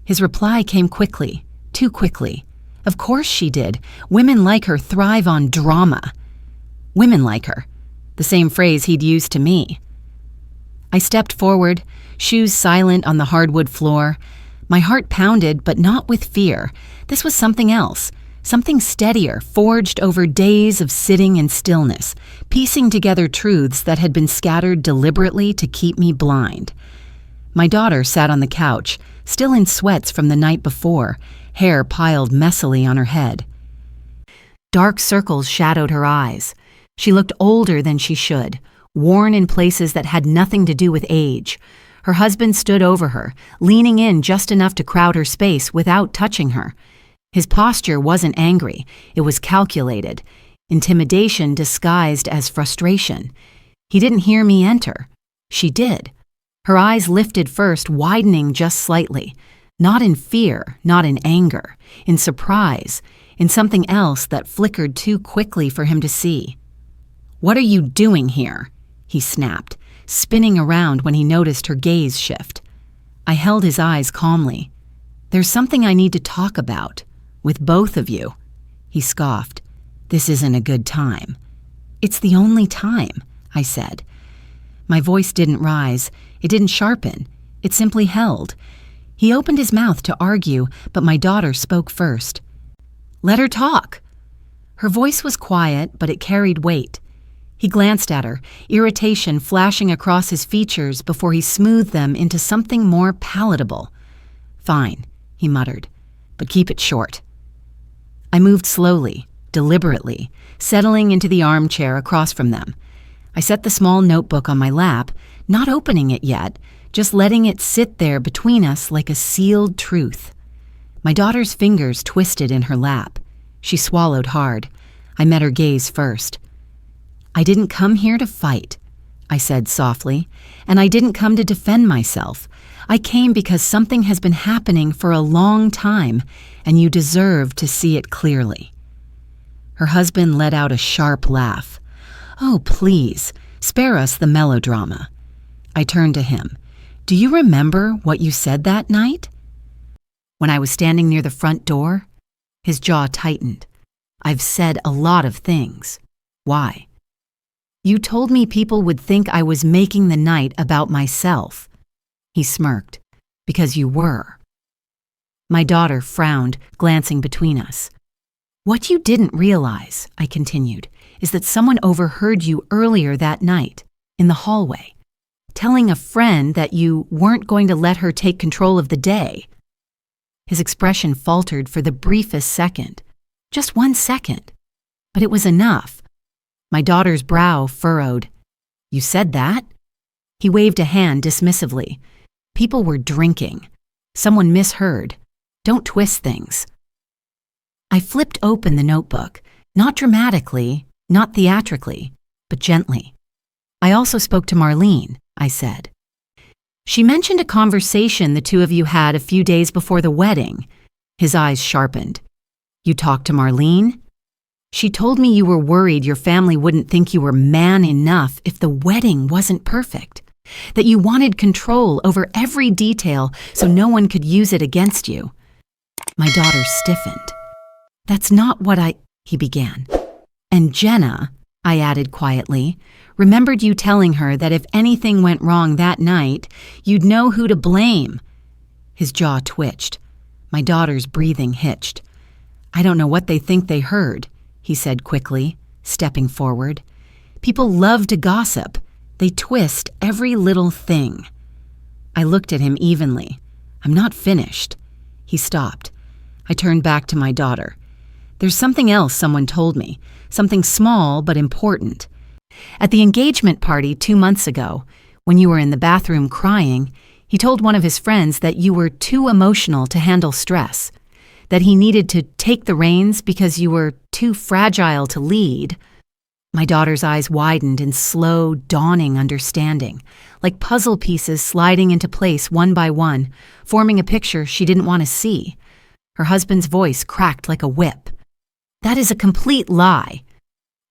His reply came quickly, too quickly. Of course she did. Women like her thrive on drama. Women like her. The same phrase he'd used to me. I stepped forward, shoes silent on the hardwood floor. My heart pounded, but not with fear. This was something else, something steadier, forged over days of sitting in stillness, piecing together truths that had been scattered deliberately to keep me blind. My daughter sat on the couch, still in sweats from the night before, hair piled messily on her head. Dark circles shadowed her eyes. She looked older than she should, worn in places that had nothing to do with age. Her husband stood over her, leaning in just enough to crowd her space without touching her. His posture wasn't angry, it was calculated, intimidation disguised as frustration. He didn't hear me enter. She did. Her eyes lifted first, widening just slightly. Not in fear, not in anger, in surprise, in something else that flickered too quickly for him to see. "What are you doing here?" he snapped, spinning around when he noticed her gaze shift. I held his eyes calmly. "There's something I need to talk about, with both of you." He scoffed. "This isn't a good time." "It's the only time," I said. My voice didn't rise. It didn't sharpen. It simply held. He opened his mouth to argue, but my daughter spoke first. "Let her talk." Her voice was quiet, but it carried weight. He glanced at her, irritation flashing across his features before he smoothed them into something more palatable. "Fine," he muttered, "but keep it short." I moved slowly, deliberately, settling into the armchair across from them. I set the small notebook on my lap, not opening it yet, just letting it sit there between us like a sealed truth. My daughter's fingers twisted in her lap. She swallowed hard. I met her gaze first. "I didn't come here to fight," I said softly, "and I didn't come to defend myself. I came because something has been happening for a long time, and you deserve to see it clearly." Her husband let out a sharp laugh. "Oh, please, spare us the melodrama." I turned to him. "Do you remember what you said that night?" When I was standing near the front door, his jaw tightened. "I've said a lot of things. Why?" "You told me people would think I was making the night about myself." He smirked. "Because you were." My daughter frowned, glancing between us. "What you didn't realize," I continued, "is that someone overheard you earlier that night, in the hallway, telling a friend that you weren't going to let her take control of the day." His expression faltered for the briefest second. Just 1 second. But it was enough. My daughter's brow furrowed. "You said that?" He waved a hand dismissively. People were drinking. Someone misheard. Don't twist things. I flipped open the notebook, not dramatically, not theatrically, but gently. I also spoke to Marlene, I said. She mentioned a conversation the two of you had a few days before the wedding. His eyes sharpened. You talked to Marlene? She told me you were worried your family wouldn't think you were man enough if the wedding wasn't perfect, that you wanted control over every detail so no one could use it against you. My daughter stiffened. That's not what he began. And Jenna, I added quietly, remembered you telling her that if anything went wrong that night, you'd know who to blame. His jaw twitched. My daughter's breathing hitched. I don't know what they think they heard, he said quickly, stepping forward. People love to gossip. They twist every little thing. I looked at him evenly. I'm not finished. He stopped. I turned back to my daughter. There's something else someone told me, something small but important. At the engagement party 2 months ago, when you were in the bathroom crying, he told one of his friends that you were too emotional to handle stress, that he needed to take the reins because you were too fragile to lead. My daughter's eyes widened in slow, dawning understanding, like puzzle pieces sliding into place one by one, forming a picture she didn't want to see. Her husband's voice cracked like a whip. That is a complete lie.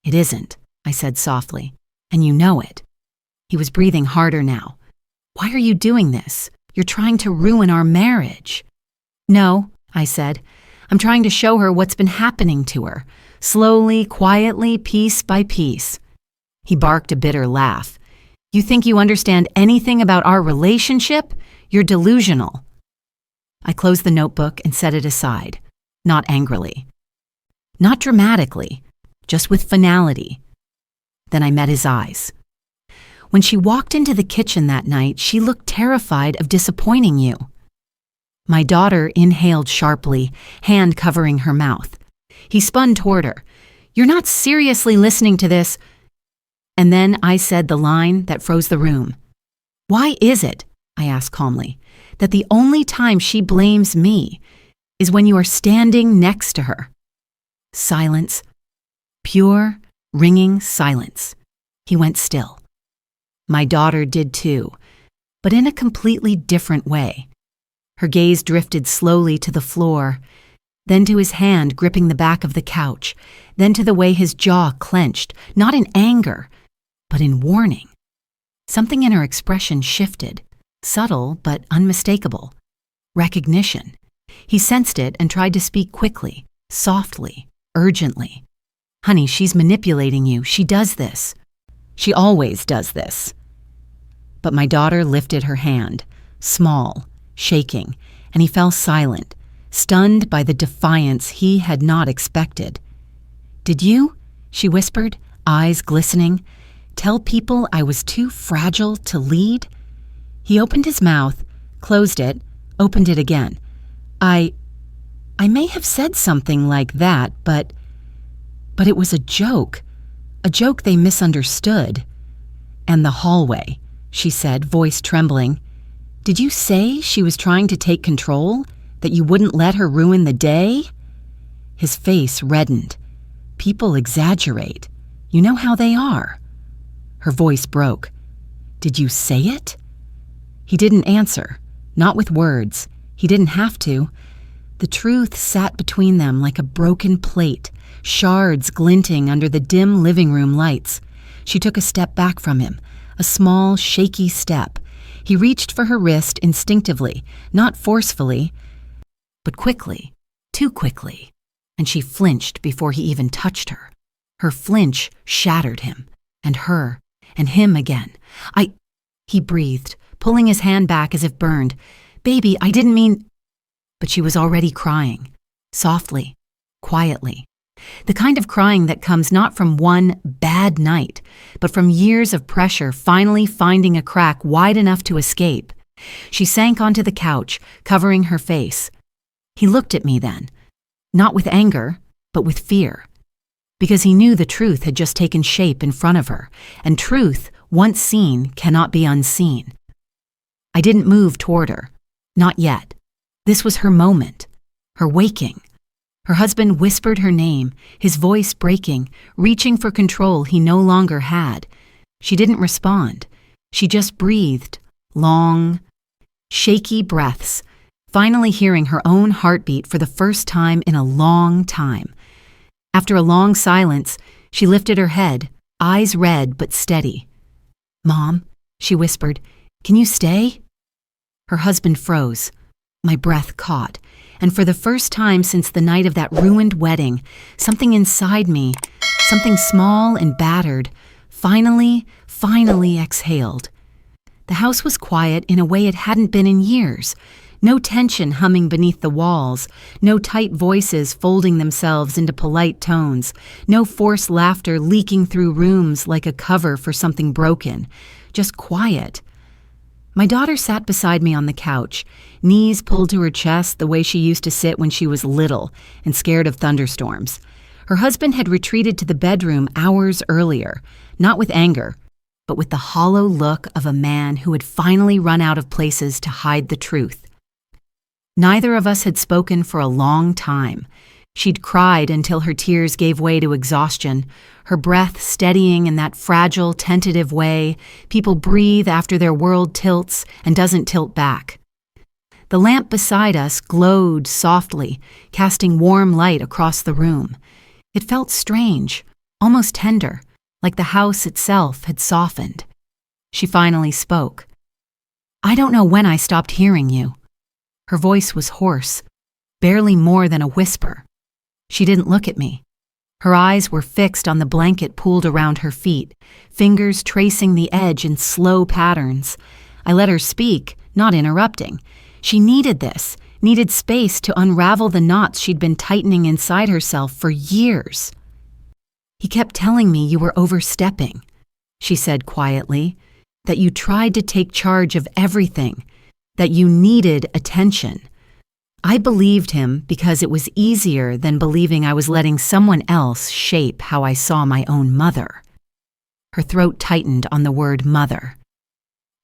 It isn't, I said softly, and you know it. He was breathing harder now. Why are you doing this? You're trying to ruin our marriage. No, I said. I'm trying to show her what's been happening to her, slowly, quietly, piece by piece. He barked a bitter laugh. You think you understand anything about our relationship? You're delusional. I closed the notebook and set it aside, not angrily. Not dramatically, just with finality. Then I met his eyes. When she walked into the kitchen that night, she looked terrified of disappointing you. My daughter inhaled sharply, hand covering her mouth. He spun toward her. You're not seriously listening to this. And then I said the line that froze the room. Why is it, I asked calmly, that the only time she blames me is when you are standing next to her? Silence. Pure, ringing silence. He went still. My daughter did too, but in a completely different way. Her gaze drifted slowly to the floor, then to his hand gripping the back of the couch, then to the way his jaw clenched, not in anger, but in warning. Something in her expression shifted, subtle but unmistakable. Recognition. He sensed it and tried to speak quickly, softly, urgently. Honey, she's manipulating you. She does this. She always does this. But my daughter lifted her hand, small, shaking, and he fell silent, stunned by the defiance he had not expected. Did you, she whispered, eyes glistening, tell people I was too fragile to lead? He opened his mouth, closed it, opened it again. I may have said something like that, but it was a joke they misunderstood. And the hallway, she said, voice trembling. Did you say she was trying to take control? That you wouldn't let her ruin the day? His face reddened. People exaggerate. You know how they are. Her voice broke. Did you say it? He didn't answer, not with words. He didn't have to. The truth sat between them like a broken plate, shards glinting under the dim living room lights. She took a step back from him, a small, shaky step. He reached for her wrist instinctively, not forcefully, but quickly, too quickly, and she flinched before he even touched her. Her flinch shattered him, and her, and him again. He breathed, pulling his hand back as if burned. Baby, I didn't mean... But she was already crying, softly, quietly. The kind of crying that comes not from one bad night, but from years of pressure finally finding a crack wide enough to escape. She sank onto the couch, covering her face. He looked at me then, not with anger, but with fear, because he knew the truth had just taken shape in front of her, and truth, once seen, cannot be unseen. I didn't move toward her. Not yet. This was her moment. Her waking. Her husband whispered her name, his voice breaking, reaching for control he no longer had. She didn't respond. She just breathed, long, shaky breaths, finally hearing her own heartbeat for the first time in a long time. After a long silence, she lifted her head, eyes red but steady. "Mom," she whispered, "can you stay?" Her husband froze. My breath caught, and for the first time since the night of that ruined wedding, something inside me, something small and battered, finally exhaled. The house was quiet in a way it hadn't been in years. No tension humming beneath the walls, no tight voices folding themselves into polite tones, no forced laughter leaking through rooms like a cover for something broken. Just quiet. My daughter sat beside me on the couch, knees pulled to her chest the way she used to sit when she was little and scared of thunderstorms. Her husband had retreated to the bedroom hours earlier, not with anger, but with the hollow look of a man who had finally run out of places to hide the truth. Neither of us had spoken for a long time. She'd cried until her tears gave way to exhaustion, her breath steadying in that fragile, tentative way people breathe after their world tilts and doesn't tilt back. The lamp beside us glowed softly, casting warm light across the room. It felt strange, almost tender, like the house itself had softened. She finally spoke. "I don't know when I stopped hearing you." Her voice was hoarse, barely more than a whisper. She didn't look at me. Her eyes were fixed on the blanket pooled around her feet, fingers tracing the edge in slow patterns. I let her speak, not interrupting. She needed this, needed space to unravel the knots she'd been tightening inside herself for years. "He kept telling me you were overstepping," she said quietly, "that you tried to take charge of everything, that you needed attention. I believed him because it was easier than believing I was letting someone else shape how I saw my own mother." Her throat tightened on the word mother.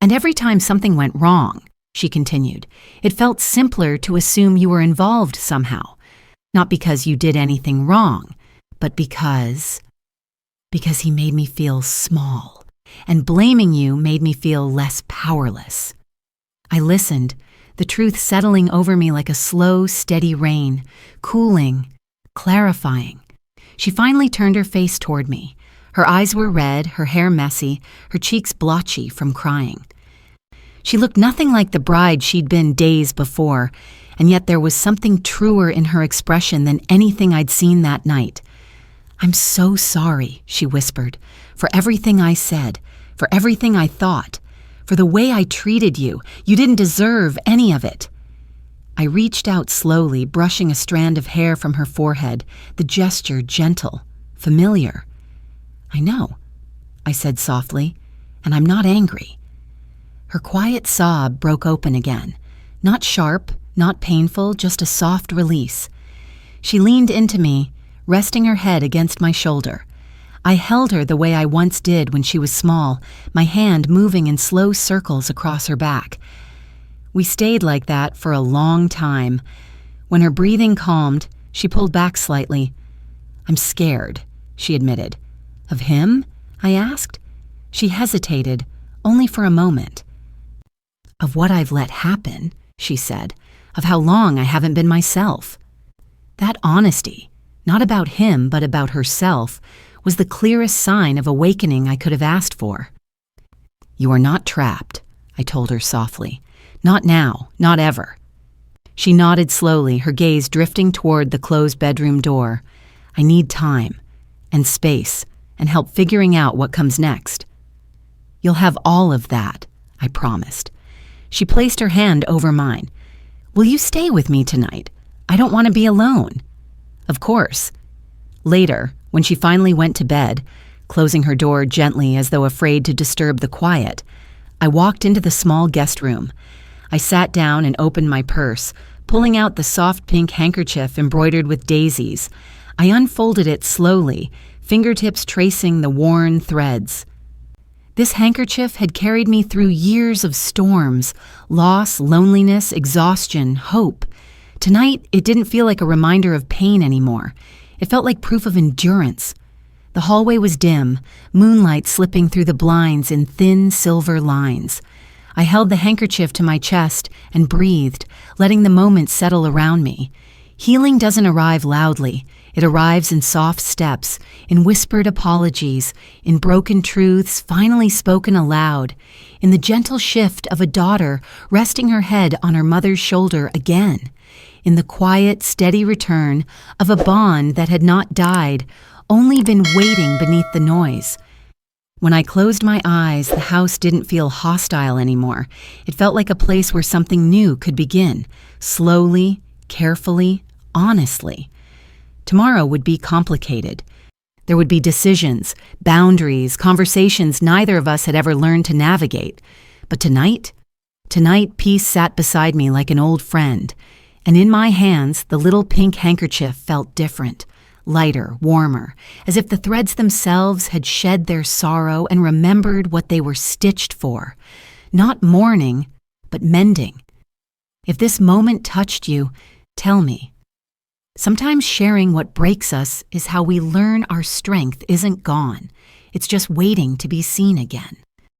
"And every time something went wrong," she continued, "it felt simpler to assume you were involved somehow. Not because you did anything wrong, but because he made me feel small, and blaming you made me feel less powerless." I listened, the truth settling over me like a slow, steady rain, cooling, clarifying. She finally turned her face toward me. Her eyes were red, her hair messy, her cheeks blotchy from crying. She looked nothing like the bride she'd been days before, and yet there was something truer in her expression than anything I'd seen that night. "I'm so sorry," she whispered, "for everything I said, for everything I thought. For the way I treated you. You didn't deserve any of it." I reached out slowly, brushing a strand of hair from her forehead, the gesture gentle, familiar. "I know," I said softly, "and I'm not angry." Her quiet sob broke open again. Not sharp, not painful, just a soft release. She leaned into me, resting her head against my shoulder. I held her the way I once did when she was small, my hand moving in slow circles across her back. We stayed like that for a long time. When her breathing calmed, she pulled back slightly. "I'm scared," she admitted. "Of him?" I asked. She hesitated, only for a moment. "Of what I've let happen," she said, "of how long I haven't been myself." That honesty, not about him but about herself, was the clearest sign of awakening I could have asked for. "You are not trapped," I told her softly. "Not now, not ever." She nodded slowly, her gaze drifting toward the closed bedroom door. "I need time, and space, and help figuring out what comes next." "You'll have all of that," I promised. She placed her hand over mine. "Will you stay with me tonight? I don't want to be alone." "Of course." Later, when she finally went to bed, closing her door gently as though afraid to disturb the quiet, I walked into the small guest room. I sat down and opened my purse, pulling out the soft pink handkerchief embroidered with daisies. I unfolded it slowly, fingertips tracing the worn threads. This handkerchief had carried me through years of storms, loss, loneliness, exhaustion, hope. Tonight, it didn't feel like a reminder of pain anymore. It felt like proof of endurance. The hallway was dim, moonlight slipping through the blinds in thin silver lines. I held the handkerchief to my chest and breathed, letting the moment settle around me. Healing doesn't arrive loudly. It arrives in soft steps, in whispered apologies, in broken truths finally spoken aloud, in the gentle shift of a daughter resting her head on her mother's shoulder again, in the quiet, steady return of a bond that had not died, only been waiting beneath the noise. When I closed my eyes, the house didn't feel hostile anymore. It felt like a place where something new could begin, slowly, carefully, honestly. Tomorrow would be complicated. There would be decisions, boundaries, conversations neither of us had ever learned to navigate. But tonight, peace sat beside me like an old friend. And in my hands, the little pink handkerchief felt different, lighter, warmer, as if the threads themselves had shed their sorrow and remembered what they were stitched for. Not mourning, but mending. If this moment touched you, tell me. Sometimes sharing what breaks us is how we learn our strength isn't gone. It's just waiting to be seen again.